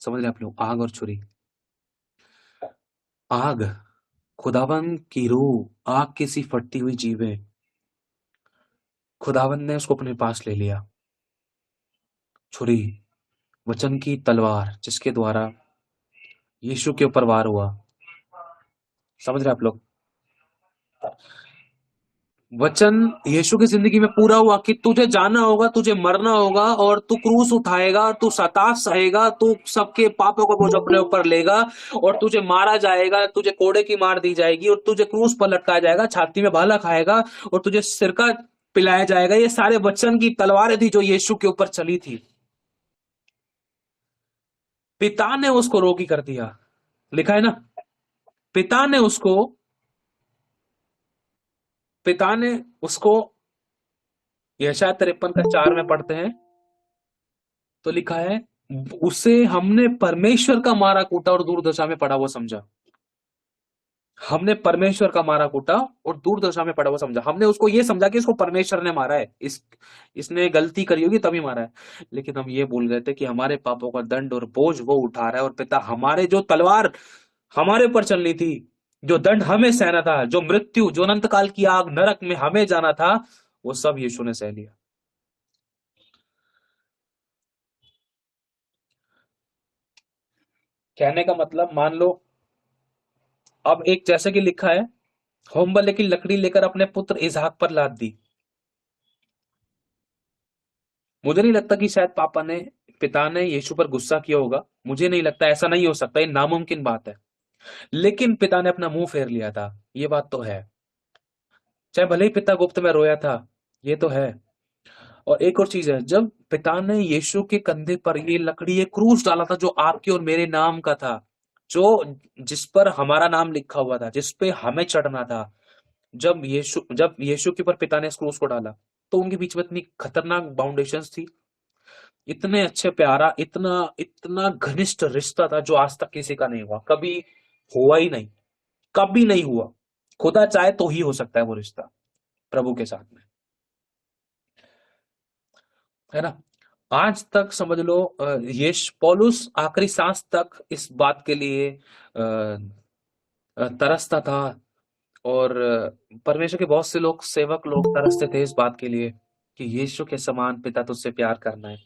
समझ रहे आप लोग? आग और छुरी। आग खुदावन की रूह, आग की सी फटती हुई जीवें, खुदावन ने उसको अपने पास ले लिया। छुरी, वचन की तलवार, जिसके द्वारा यीशु के ऊपर वार हुआ। समझ रहे आप लोग? वचन यीशु की जिंदगी में पूरा हुआ कि तुझे जाना होगा, तुझे मरना होगा, और तू क्रूस उठाएगा, तू सताव सहेगा, तू सबके पापों को बोझ अपने ऊपर लेगा, और तुझे मारा जाएगा, तुझे कोड़े की मार दी जाएगी, और तुझे क्रूस पर लटकाया जाएगा, छाती में भाला खाएगा, और तुझे सिरका पिलाया जाएगा। ये सारे वचन की तलवारें थी जो यीशु के ऊपर चली थी। पिता ने उसको रोगी कर दिया। लिखा है ना, पिता ने उसको यशायाह 53:4 में पढ़ते हैं, तो लिखा है, उसे हमने परमेश्वर का मारा कूटा और दूर दशा में पड़ा हुआ समझा। हमने परमेश्वर का मारा कूटा और दूर दशा में पड़ा हुआ समझा। हमने उसको ये समझा कि इसको परमेश्वर ने मारा है, इसने गलती करी होगी तभी मारा है। लेकिन हम ये भूल गए थे कि हमारे पापों का दंड और बोझ वो उठा रहा है। और पिता, हमारे जो तलवार हमारे ऊपर चलनी थी, जो दंड हमें सहना था, जो मृत्यु, जो अनंत काल की आग, नरक में हमें जाना था, वो सब यीशु ने सह लिया। कहने का मतलब, मान लो अब एक, जैसे कि लिखा है, होम बलि की लकड़ी लेकर अपने पुत्र इसहाक पर लाद दी। मुझे नहीं लगता कि शायद पिता ने यीशु पर गुस्सा किया होगा। मुझे नहीं लगता, ऐसा नहीं हो सकता, ये नामुमकिन बात है। लेकिन पिता ने अपना मुंह फेर लिया था, ये बात तो है। चाहे भले ही पिता गुप्त में रोया था, ये तो है। और एक और चीज है, जब पिता ने यीशु के कंधे पर ये लकड़ी, ये क्रूस डाला था, जो आपके और मेरे नाम का था, जिस पर हमारा नाम लिखा हुआ था, जिस पे हमें चढ़ना था, जब यीशु के ऊपर पिता ने इस क्रूस को डाला, तो उनके बीच में इतनी खतरनाक बाउंडेशंस थी, इतने अच्छे प्यारा, इतना इतना घनिष्ठ रिश्ता था जो आज तक किसी का नहीं हुआ। कभी हुआ ही नहीं, कभी नहीं हुआ। खुदा चाहे तो ही हो सकता है वो रिश्ता प्रभु के साथ में, है ना। आज तक समझ लो पौलुस आखिरी सांस तक इस बात के लिए तरसता था, और परमेश्वर के बहुत से लोग, सेवक लोग तरसते थे इस बात के लिए कि यीशु के समान पिता तुझसे प्यार करना है।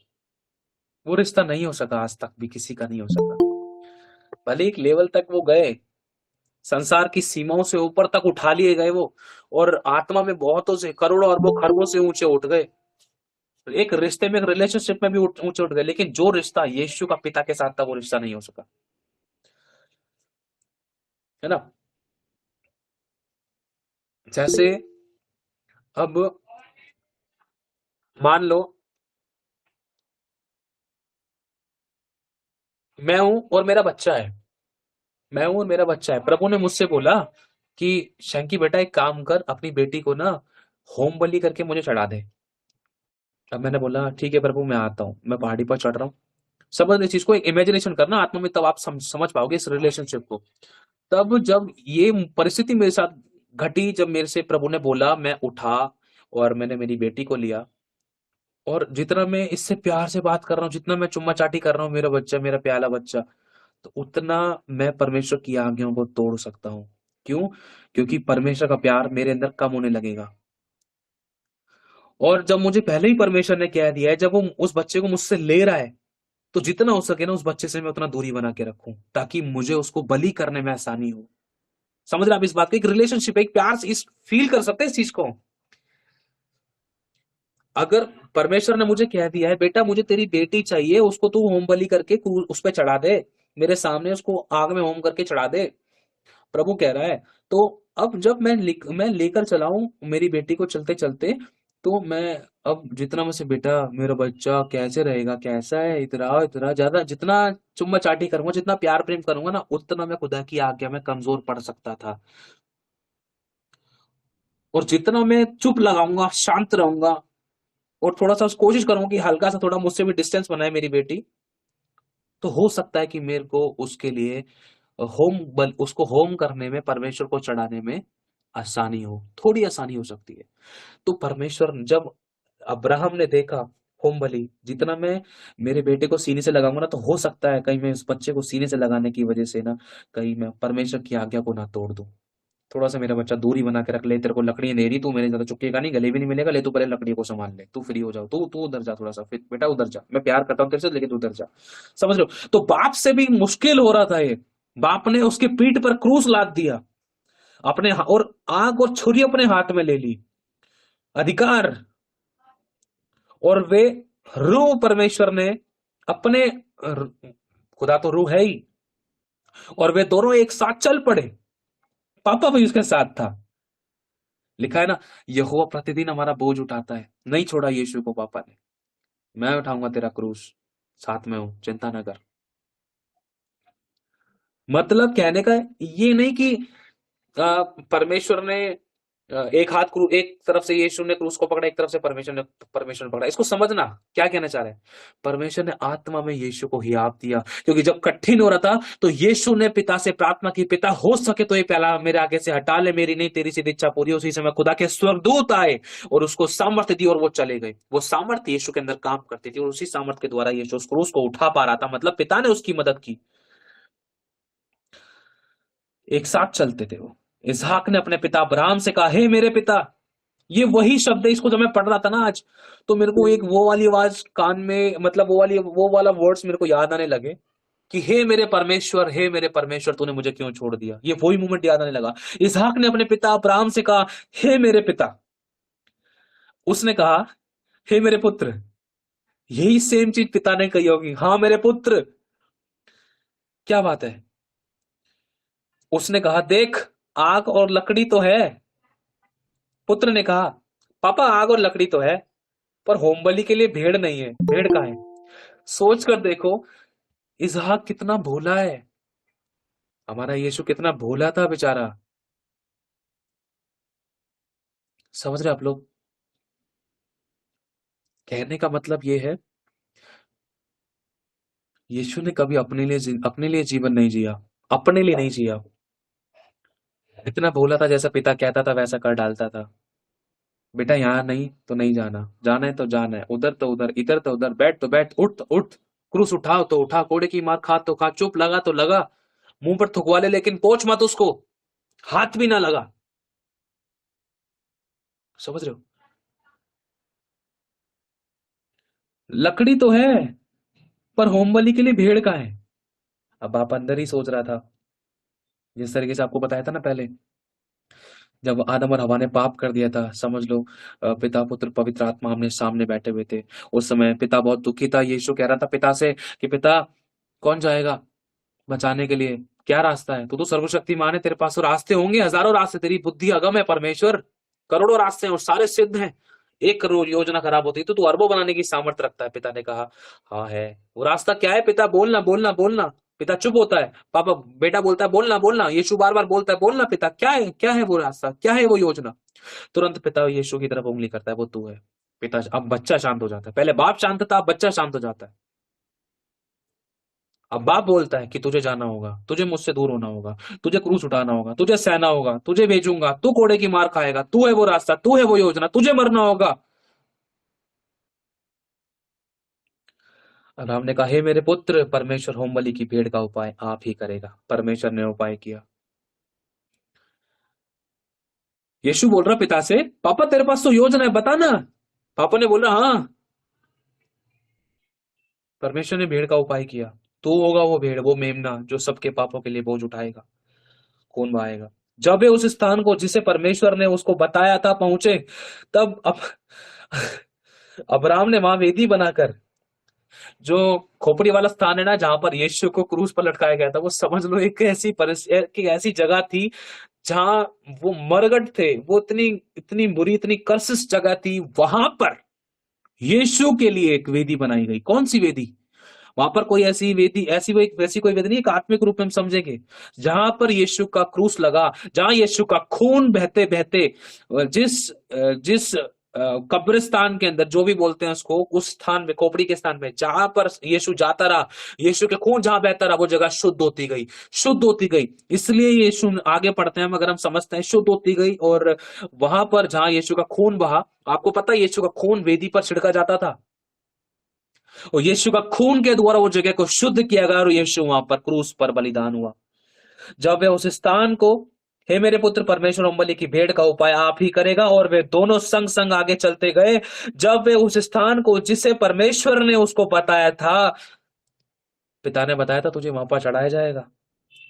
वो रिश्ता नहीं हो सका, आज तक भी किसी का नहीं हो सका। भले एक लेवल तक वो गए, संसार की सीमाओं से ऊपर तक उठा लिए गए वो, और आत्मा में बहुतों से, करोड़ों अरबों खरबों से ऊंचे उठ गए, एक रिश्ते में, एक रिलेशनशिप में भी ऊंचे उठ गए, लेकिन जो रिश्ता यीशु का पिता के साथ था वो रिश्ता नहीं हो सका, है ना। जैसे अब मान लो मैं हूं और मेरा बच्चा है, मैं हूं और मेरा बच्चा है। प्रभु ने मुझसे बोला कि शंकी बेटा एक काम कर, अपनी बेटी को ना होम बलि करके मुझे चढ़ा दे। अब मैंने बोला ठीक है प्रभु, मैं आता हूँ, मैं पहाड़ी पर चढ़ रहा हूँ। समझ इस चीज को, एक इमेजिनेशन करना आत्मा में, तब आप समझ पाओगे इस रिलेशनशिप को। तब जब ये परिस्थिति मेरे साथ घटी, जब मेरे से प्रभु ने बोला, मैं उठा और मैंने मेरी बेटी को लिया, और जितना मैं इससे प्यार से बात कर रहा हूँ, जितना मैं चुम्मा चाटी कर रहा हूँ, मेरा बच्चा, मेरा प्याला बच्चा, तो उतना मैं परमेश्वर की आज्ञाओं को तोड़ सकता हूँ। क्यों? क्योंकि परमेश्वर का प्यार मेरे अंदर कम होने लगेगा। और जब मुझे पहले ही परमेश्वर ने कह दिया है, जब वो उस बच्चे को मुझसे ले रहा है, तो जितना हो सके ना उस बच्चे से मैं उतना दूरी बना के रखूं, ताकि मुझे उसको बलि करने में आसानी हो। समझ रहे आप इस बात को? एक रिलेशनशिप, एक प्यार, इस फील कर सकते हैं इस चीज को। अगर परमेश्वर ने मुझे कह दिया है, बेटा मुझे तेरी बेटी चाहिए, उसको तू होम बलि करके उस पे चढ़ा दे, मेरे सामने उसको आग में होम करके चढ़ा दे, प्रभु कह रहा है, तो अब जब मैं लेकर चलाऊं मेरी बेटी को चलते चलते, तो मैं अब जितना मुझसे, बेटा मेरा बच्चा कैसे रहेगा, कैसा है, इतना इतना ज्यादा, जितना चुम्मा चाटी करूंगा, जितना प्यार प्रेम करूंगा ना, उतना मैं खुदा की आज्ञा में कमजोर पड़ सकता था। और जितना मैं चुप लगाऊंगा, शांत रहूंगा, और थोड़ा सा कोशिश करूंगा कि हल्का सा थोड़ा मुझसे भी डिस्टेंस बनाए मेरी बेटी, तो हो सकता है कि मेरे को उसके लिए उसको होम करने में, परमेश्वर को चढ़ाने में आसानी हो, थोड़ी आसानी हो सकती है। तो परमेश्वर, जब अब्राहम ने देखा होम बलि, जितना मैं मेरे बेटे को सीने से लगाऊंगा ना, तो हो सकता है कहीं मैं उस बच्चे को सीने से लगाने की वजह से ना, कहीं मैं परमेश्वर की आज्ञा को ना तोड़ दूं। थोड़ा सा मेरा बच्चा दूरी बना के रख ले, तेरे को लकड़ी दे रही, तू मेरे ज्यादा चुकेगा नहीं, गले भी नहीं मिलेगा, ले तू पहले लकड़ी को संभाल ले, तू फ्री हो जाओ, तू तू उधर जा, थोड़ा सा फिर बेटा उधर जा, मैं प्यार करता हूँ तेरे से, लेकिन तू उधर जा। समझ लो, तो बाप से भी मुश्किल हो रहा था ये। बाप ने उसके पीठ पर क्रूस लाद दिया अपने, और आग और छुरी अपने हाथ में ले ली, अधिकार। और वे रूह, परमेश्वर ने अपने, खुदा तो रूह है ही, और वे दोनों एक साथ चल पड़े। पापा भी उसके साथ था। लिखा है ना, यहोवा प्रतिदिन हमारा बोझ उठाता है। नहीं छोड़ा यीशु को पापा ने, मैं उठाऊंगा तेरा क्रूस, साथ में हूं, चिंता न कर। मतलब कहने का ये नहीं कि परमेश्वर ने एक तरफ से यीशु ने क्रूस को पकड़ा, एक तरफ से परमेश्वर ने पकड़ा। इसको समझना क्या कहना चाह रहे हैं। परमेश्वर ने आत्मा में यीशु को हियाव दिया, क्योंकि जब कठिन हो रहा था तो यीशु ने पिता से प्रार्थना की, पिता हो सके तो ये प्याला मेरे आगे से हटा ले, मेरी नहीं तेरी सिद्ध इच्छा पूरी। उसी समय खुदा के स्वर्गदूत आए और उसको सामर्थ्य दी, और वो चले गए। वो सामर्थ्य यीशु के अंदर काम करती थी, और उसी सामर्थ्य के द्वारा यीशु उस क्रूस को उठा पा रहा था। मतलब पिता ने उसकी मदद की, एक साथ चलते थे वो। इसहाक ने अपने पिता अब्राहम से कहा, हे मेरे पिता। ये वही शब्द है, इसको जब मैं पढ़ रहा था ना आज, तो मेरे को एक वो वाली आवाज कान में, मतलब वो वाला वर्ड्स मेरे को याद आने लगे कि हे मेरे परमेश्वर तूने मुझे क्यों छोड़ दिया। ये वही मोमेंट याद आने लगा। इसहाक ने अपने पिता अब्राहम से कहा, हे मेरे पिता। उसने कहा, हे मेरे पुत्र। यही सेम चीज पिता ने कही होगी, हाँ मेरे पुत्र। क्या बात है। उसने कहा, देख आग और लकड़ी तो है। पुत्र ने कहा, पापा आग और लकड़ी तो है, पर होम बलि के लिए भेड़ नहीं है। भेड़ कहाँ है? सोच कर देखो, इसहाक कितना भोला है। हमारा यीशु कितना भोला था बेचारा। समझ रहे आप लोग? कहने का मतलब ये है, यीशु ने कभी अपने लिए जीवन नहीं जिया, अपने लिए नहीं जिया। इतना भोला था, जैसा पिता कहता था वैसा कर डालता था। बेटा यहाँ नहीं तो नहीं जाना, जाना है तो जाना है, उधर तो उधर, इधर तो उधर, बैठ तो बैठ, उठ तो उठ, क्रूस उठाओ तो उठा, कोड़े की मार खा तो खा, चुप लगा तो लगा, मुंह पर थुकवा ले लेकिन पोंछ मत उसको, हाथ भी ना लगा। समझ रहे हो? लकड़ी तो है पर होम बलि के लिए भेड़ का है। अब आप अंदर ही सोच रहा था, जिस तरीके से आपको बताया था ना पहले, जब आदम और हवा ने पाप कर दिया था, समझ लो पिता पुत्र पवित्र आत्मा हमने सामने बैठे हुए थे। उस समय पिता बहुत दुखी था। यीशु कह रहा था पिता से कि पिता कौन जाएगा बचाने के लिए, क्या रास्ता है? तू तो सर्वशक्तिमान है, तेरे पास तो रास्ते होंगे, हजारों रास्ते, तेरी बुद्धि अगम है परमेश्वर, करोड़ों रास्ते हैं और सारे सिद्ध हैं। एक करोड़ योजना खराब होती तो तू अरबों बनाने की सामर्थ्य रखता है। पिता ने कहा हाँ है। वो रास्ता क्या है पिता? बोलना बोलना बोलना। पिता चुप होता है। पापा बेटा बोलता है बोलना बोलना। यीशु बार बार बोलता है बोलना पिता, क्या है वो रास्ता, क्या है वो योजना? तुरंत पिता यीशु की तरफ उंगली करता है, वो तू है। पिता, अब बच्चा शांत हो जाता है। पहले बाप शांत था, अब बच्चा शांत हो जाता है। अब बाप बोलता है कि तुझे जाना होगा, तुझे मुझसे दूर होना होगा, तुझे क्रूस उठाना होगा, तुझे सहना होगा, तुझे भेजूंगा, तू कोड़े की मार खाएगा, तू है वो रास्ता, तू है वो योजना, तुझे मरना होगा। अब्राहम ने कहा हे मेरे पुत्र, परमेश्वर होम बलि की भेड़ का उपाय आप ही करेगा। परमेश्वर ने उपाय किया। यीशु बोल रहा पिता से, पापा तेरे पास तो योजना है, बता ना। पापा ने बोला हाँ। परमेश्वर ने भेड़ का उपाय किया। तू होगा वो भेड़, वो मेमना जो सबके पापों के लिए बोझ उठाएगा, खून बहाएगा। जब वे उस स्थान को जिसे परमेश्वर ने उसको बताया था पहुंचे, तब अब्राहम ने वहां वेदी बनाकर, जो खोपड़ी वाला स्थान है ना जहां पर यीशु को क्रूस पर लटकाया गया था, वो समझ लो एक ऐसी जगह थी जहां वो मरगट थे। वो इतनी इतनी बुरी, इतनी कर्सिस जगह थी। वहां पर यीशु के लिए एक वेदी बनाई गई। कौन सी वेदी? वहां पर कोई ऐसी वेदी, वैसी कोई वेदी नहीं, एक आत्मिक रूप में हम समझेंगे, जहां पर यीशु का क्रूस लगा, जहां यीशु का खून बहते बहते जिस जिस कब्रिस्तान के अंदर, जो भी बोलते हैं उसको, उस स्थान में, खोपड़ी के स्थान में जहां पर यीशु जाता रहा, यीशु के खून जहां बहता रहा, वो जगह शुद्ध होती गई, शुद्ध होती गई। इसलिए यीशु, आगे पढ़ते हैं मगर हम समझते हैं, शुद्ध होती गई। और वहां पर जहां यीशु का खून बहा, आपको पता है यीशु का खून वेदी पर छिड़का जाता था, और यीशु का खून के द्वारा वो जगह को शुद्ध किया गया, और यीशु वहां पर क्रूस पर बलिदान हुआ। जब वे उस स्थान को, हे मेरे पुत्र परमेश्वर होम बलि की भेड़ का उपाय आप ही करेगा, और वे दोनों संग संग आगे चलते गए। जब वे उस स्थान को जिसे परमेश्वर ने उसको बताया था, पिता ने बताया था तुझे वहां पर चढ़ाया जाएगा,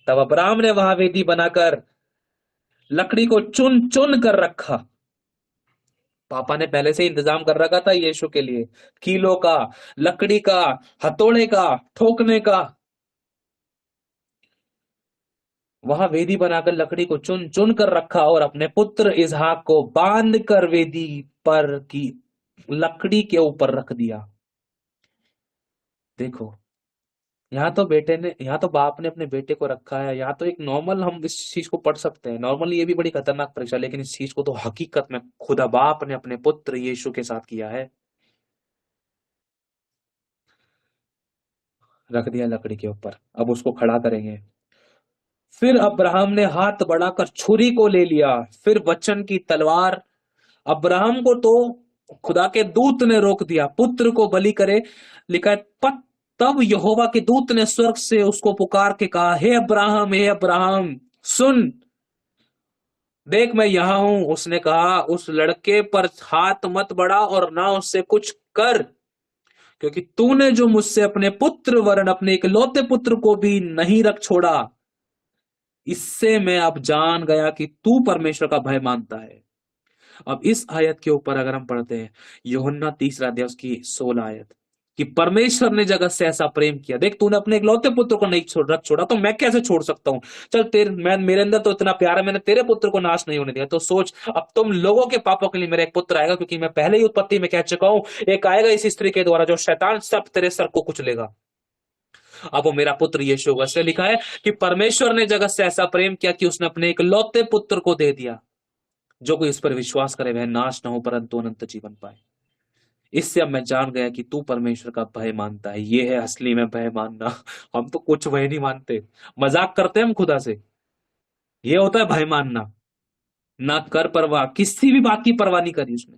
तब अब्राहम ने वहां वेदी बनाकर लकड़ी को चुन चुन कर रखा। पापा ने पहले से इंतजाम कर रखा था यीशु के लिए, कीलों का, लकड़ी का, हथौड़े का, ठोकने का। वहां वेदी बनाकर लकड़ी को चुन चुन कर रखा, और अपने पुत्र इसहाक को बांध कर वेदी पर की लकड़ी के ऊपर रख दिया। देखो, यहाँ तो बाप ने अपने बेटे को रखा है। यहाँ तो एक नॉर्मल हम इस चीज को पढ़ सकते हैं, नॉर्मली ये भी बड़ी खतरनाक परीक्षा, लेकिन इस चीज को तो हकीकत में खुदा बाप ने अपने पुत्र यीशु के साथ किया है। रख दिया लकड़ी के ऊपर, अब उसको खड़ा करेंगे। फिर अब्राहम ने हाथ बढ़ाकर छुरी को ले लिया, फिर वचन की तलवार। अब्राहम को तो खुदा के दूत ने रोक दिया, पुत्र को बलि करे, लिखा है तब यहोवा के दूत ने स्वर्ग से उसको पुकार के कहा, हे अब्राहम, हे अब्राहम, सुन, देख मैं यहां हूं। उसने कहा, उस लड़के पर हाथ मत बढ़ा और ना उससे कुछ कर, क्योंकि तूने जो मुझसे अपने पुत्र वरन अपने इकलौते पुत्र को भी नहीं रख छोड़ा, इससे मैं अब जान गया कि तू परमेश्वर का भय मानता है। अब इस आयत के ऊपर अगर हम पढ़ते हैं, यूहन्ना 3 अध्याय उसकी 16 आयत, कि परमेश्वर ने जगत से ऐसा प्रेम किया, देख तूने अपने इकलौते पुत्र को नहीं रख छोड़ा, तो मैं कैसे छोड़ सकता हूं? चल मेरे अंदर तो इतना प्यार है, मैंने तेरे पुत्र को नाश नहीं होने दिया। तो सोच, अब तुम लोगों के पापों के लिए मेरा एक पुत्र आएगा, क्योंकि मैं पहले ही उत्पत्ति में कह चुका हूं, एक आएगा इस स्त्री के द्वारा जो शैतान सब तेरे सर को कुचलेगा। अब वो मेरा पुत्र यीशु होगा। इसलिए लिखा है कि परमेश्वर ने जगत से ऐसा प्रेम किया कि उसने अपने इकलौते पुत्र को दे दिया, जो कोई इस पर विश्वास करे वह नाश न हो परंतु अनंत जीवन पाए। इससे अब मैं जान गया कि तू परमेश्वर का भय मानता है। ये है असली में भय मानना। हम तो कुछ भय नहीं मानते, मजाक करते हैं हम खुदा से। ये होता है भय मानना, ना कर परवाह, किसी भी बात की परवाह नहीं करी उसने।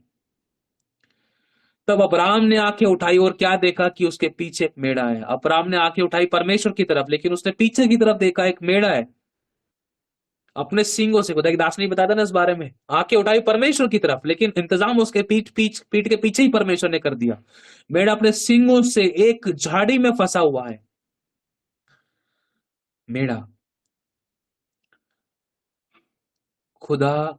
तब अब्राहम ने आंखें उठाई और क्या देखा कि उसके पीछे एक मेढ़ा है। अब्राहम ने आंखें उठाई परमेश्वर की तरफ, लेकिन उसने पीछे की तरफ देखा एक मेढ़ा है अपने सींगों से। खुदा की दास ने बताया था ना इस बारे में, आंखें उठाई परमेश्वर की तरफ, लेकिन इंतजाम उसके पीठ के पीछे ही परमेश्वर ने कर दिया। मेढ़ा अपने सींगों से एक झाड़ी में फंसा हुआ है। मेढ़ा, खुदा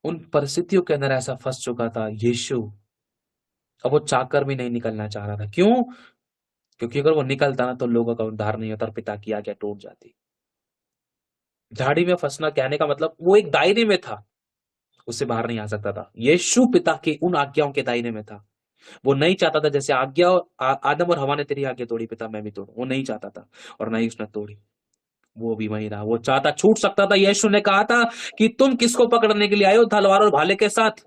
उन परिस्थितियों के अंदर ऐसा फंस चुका था। यीशु अब वो चाहकर भी नहीं निकलना चाह रहा था। क्यों? क्योंकि अगर वो निकलता ना तो लोगों का उद्धार नहीं होता और पिता की आज्ञा टूट जाती। झाड़ी में फंसना कहने का मतलब वो एक दायरे में था, उससे बाहर नहीं आ सकता था। यीशु पिता की उन आज्ञाओं के दायरे में था। वो नहीं चाहता था जैसे आदम और हवा ने तेरी आज्ञा तोड़ी पिता मैं भी तोड़ू, वो नहीं चाहता था और ना ही उसने तोड़ी। वो भी वहीं रहा। वो चाहता छूट सकता था। यीशु ने कहा था कि तुम किसको पकड़ने के लिए आए हो तलवार और भाले के साथ?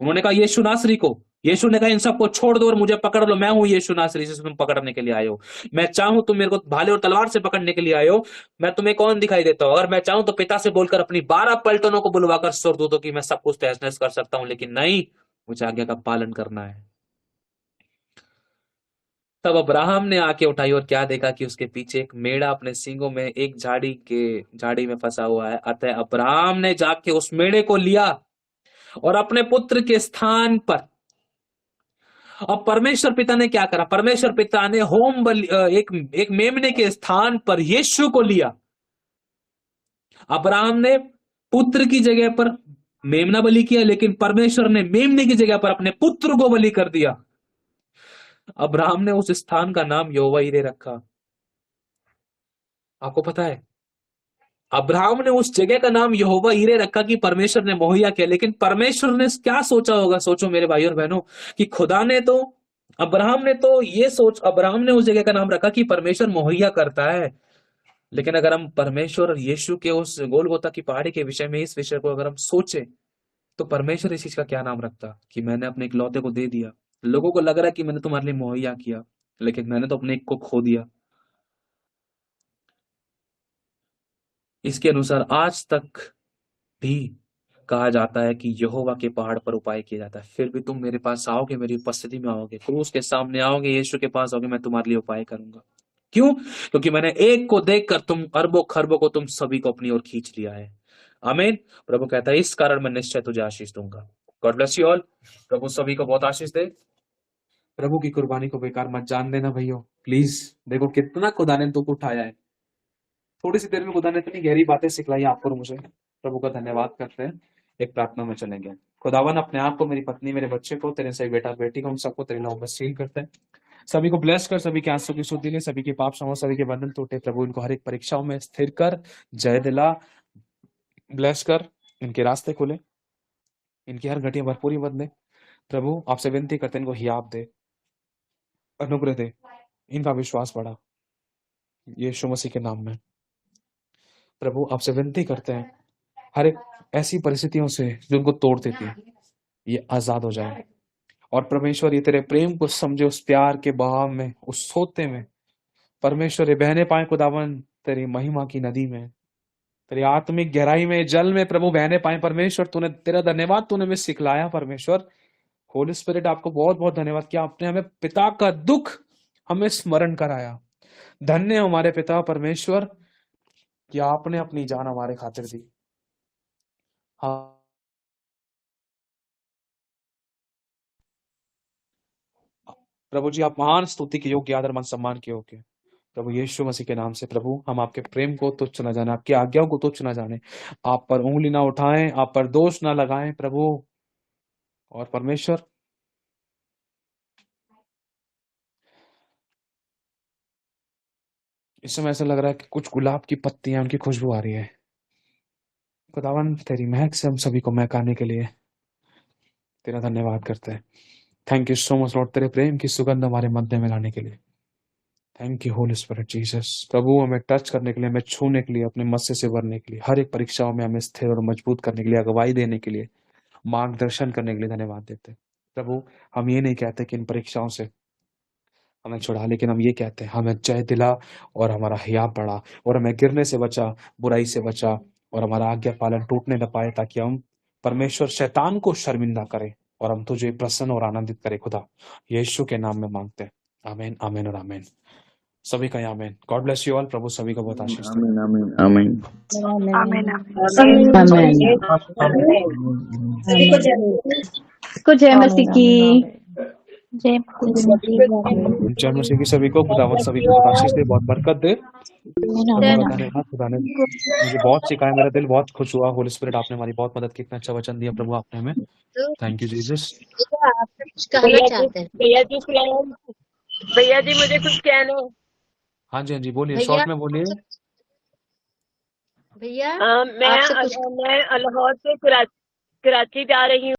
उन्होंने कहा यीशु नासरी को। यीशु ने कहा इन सबको छोड़ दो और मुझे पकड़ लो, मैं हूं यीशु नासरी जिसे तुम पकड़ने के लिए आए हो। मैं चाहूं तुम मेरे को भाले और तलवार से पकड़ने के लिए आए हो, मैं तुम्हें कौन दिखाई देता हूं? अगर मैं चाहूं तो पिता से बोलकर अपनी 12 पलटनों को बुलवाकर स्वर्गदूतों की मैं सब कुछ तहस नहस कर सकता हूं, लेकिन नहीं, मुझे आज्ञा का पालन करना है। तब अब्राहम ने आंखें उठाई और क्या देखा कि उसके पीछे एक मेढ़ा अपने सींगों में एक झाड़ी में फंसा हुआ है। अतः अब्राहम ने जाके उस मेढ़े को लिया और अपने पुत्र के स्थान पर। अब परमेश्वर पिता ने क्या करा? परमेश्वर पिता ने होम बलि एक मेमने के स्थान पर यीशु को लिया। अब्राहम ने पुत्र की जगह पर मेमना बलि किया, लेकिन परमेश्वर ने मेमने की जगह पर अपने पुत्र को बलि कर दिया। अब्राहम ने उस स्थान का नाम यहोवा यीरे रखा। आपको पता है, अब्राहम ने उस जगह का नाम यहोवा यीरे रखा कि परमेश्वर ने मुहैया किया। लेकिन परमेश्वर ने क्या सोचा होगा? सोचो मेरे भाई और बहनों, कि खुदा ने तो अब्राहम ने उस जगह का नाम रखा कि परमेश्वर मुहैया करता है। लेकिन अगर हम परमेश्वर और यीशु के उस गोलगोता की पहाड़ी के विषय में इस विषय को अगर हम सोचे, तो परमेश्वर इस चीज का क्या नाम रखता कि मैंने अपने इकलौते को दे दिया। लोगों को लग रहा है कि मैंने तुम्हारे लिए मुहैया किया, लेकिन मैंने तो अपने एक को खो दिया। इसके अनुसार आज तक भी कहा जाता है कि यहोवा के पहाड़ पर उपाय किया जाता है। फिर भी तुम मेरे पास आओगे, मेरी उपस्थिति में आओगे, क्रूस के सामने आओगे, यीशु के पास आओगे, मैं तुम्हारे लिए उपाय करूंगा। क्यों? क्योंकि मैंने एक को देखकर तुम अरबों खरबों को, तुम सभी को अपनी ओर खींच लिया है। आमीन। प्रभु कहता है इस कारण मैं निश्चय तुझे आशीष दूंगा। God bless you all. प्रभु सभी को बहुत आशीष दे। प्रभु की कुर्बानी को बेकार मत जान देना भैया, प्लीज। देखो कितना खुदा ने तुमको उठाया है। थोड़ी सी देर में खुदा ने इतनी गहरी बातें सिखलाई आपको और मुझे। प्रभु का धन्यवाद करते हैं। एक प्रार्थना में चलेंगे। खुदावन अपने आप को, मेरी पत्नी, मेरे बच्चे को, तेरे सही बेटा बेटी को, हम सबको तेरे नाम में सील करते हैं। सभी को ब्लेस कर, सभी के आंसू की शुद्धि ले, सभी के पाप क्षमा, सभी के बंधन टूटे। प्रभु इनको हर एक परीक्षाओं में स्थिर कर, जय दिला, ब्लेस कर, इनके रास्ते खोले, इनकी हर घटिया भरपूरी बदले। प्रभु आपसे विनती करते हैं इनको हियाब दे, अनुग्रह दे, इनका विश्वास बढ़ा, यीशु मसीह के नाम में। प्रभु आपसे विनती करते हैं हर एक ऐसी परिस्थितियों से जो उनको तोड़ देती है, ये आजाद हो जाए। और परमेश्वर ये तेरे प्रेम को समझे, उस प्यार के बहाव में, उस सोते में परमेश्वर ये बहने पाए खुदावन तेरी महिमा की नदी में, तेरी आत्मिक गहराई में, जल में प्रभु बहने पाए। परमेश्वर तूने, तेरा धन्यवाद, तूने हमें सिखलाया। परमेश्वर होली स्पिरिट आपको बहुत बहुत धन्यवाद कि आपने हमें पिता का दुख हमें स्मरण कराया। धन्य हमारे पिता परमेश्वर कि आपने अपनी जान हमारे खातिर दी। हाँ प्रभु जी, आप महान स्तुति के योग्य, आदर मान सम्मान के योग्य। प्रभु यीशु मसीह के नाम से प्रभु हम आपके प्रेम को तुच्छ न जाने, आपकी आज्ञाओं को तुच्छ न जाने, आप पर उंगली ना उठाएं, आप पर दोष ना लगाएं प्रभु। और परमेश्वर इस समय ऐसा लग रहा है कि कुछ गुलाब की पत्तियां, उनकी खुशबू आ रही है। खुदावन तेरी महक से हम सभी को महकाने के लिए तेरा धन्यवाद करते हैं। Thank you so much Lord, तेरे प्रेम की सुगंध हमारे मध्य में लाने के लिए। Thank you Holy Spirit Jesus. प्रभु हमें टच करने के लिए, हमें छूने के लिए, अपने मस्से से भरने के लिए, हर एक परीक्षाओं में हमें स्थिर और मजबूत करने के लिए, अगुवाई देने के लिए, मार्गदर्शन करने के लिए धन्यवाद देते हैं। प्रभु हम ये नहीं कहते कि इन परीक्षाओं से हमें छुड़ा, लेकिन हम ये कहते हैं हमें जय दिला और हमारा हिया पड़ा और हमें गिरने से बचा, बुराई से बचा और हमारा आज्ञा पालन टूटने न पाए, ताकि हम परमेश्वर शैतान को शर्मिंदा करें और हम तुझे प्रसन्न और आनंदित करें खुदा। यीशु के नाम में मांगते हैं, आमीन आमीन और आमीन। सभी का आमीन। God bless you all. प्रभु सभी को बहुत आशीष दे। आमीन आमीन आमीन। को जय मसीह की। जय जय मसीह की सभी को। खुदावंद सभी को बहुत आशीष दे, बहुत बरकत दे। बहुत धन्यवाद। खुदा ने मुझे बहुत सिखाया, मेरा दिल बहुत खुश हुआ। होली स्पिरिट आपने हमारी बहुत मदद की, इतना अच्छा वचन दिया प्रभु आपने हमें। Thank you Jesus. आपसे कुछ कहना चाहते हैं भैया जी मुझे कुछ कहना है। हाँ जी हाँ जी, बोलिए, भैया शॉर्ट में बोलिए। भैया मैं लाहौर से कराची जा रही हूँ।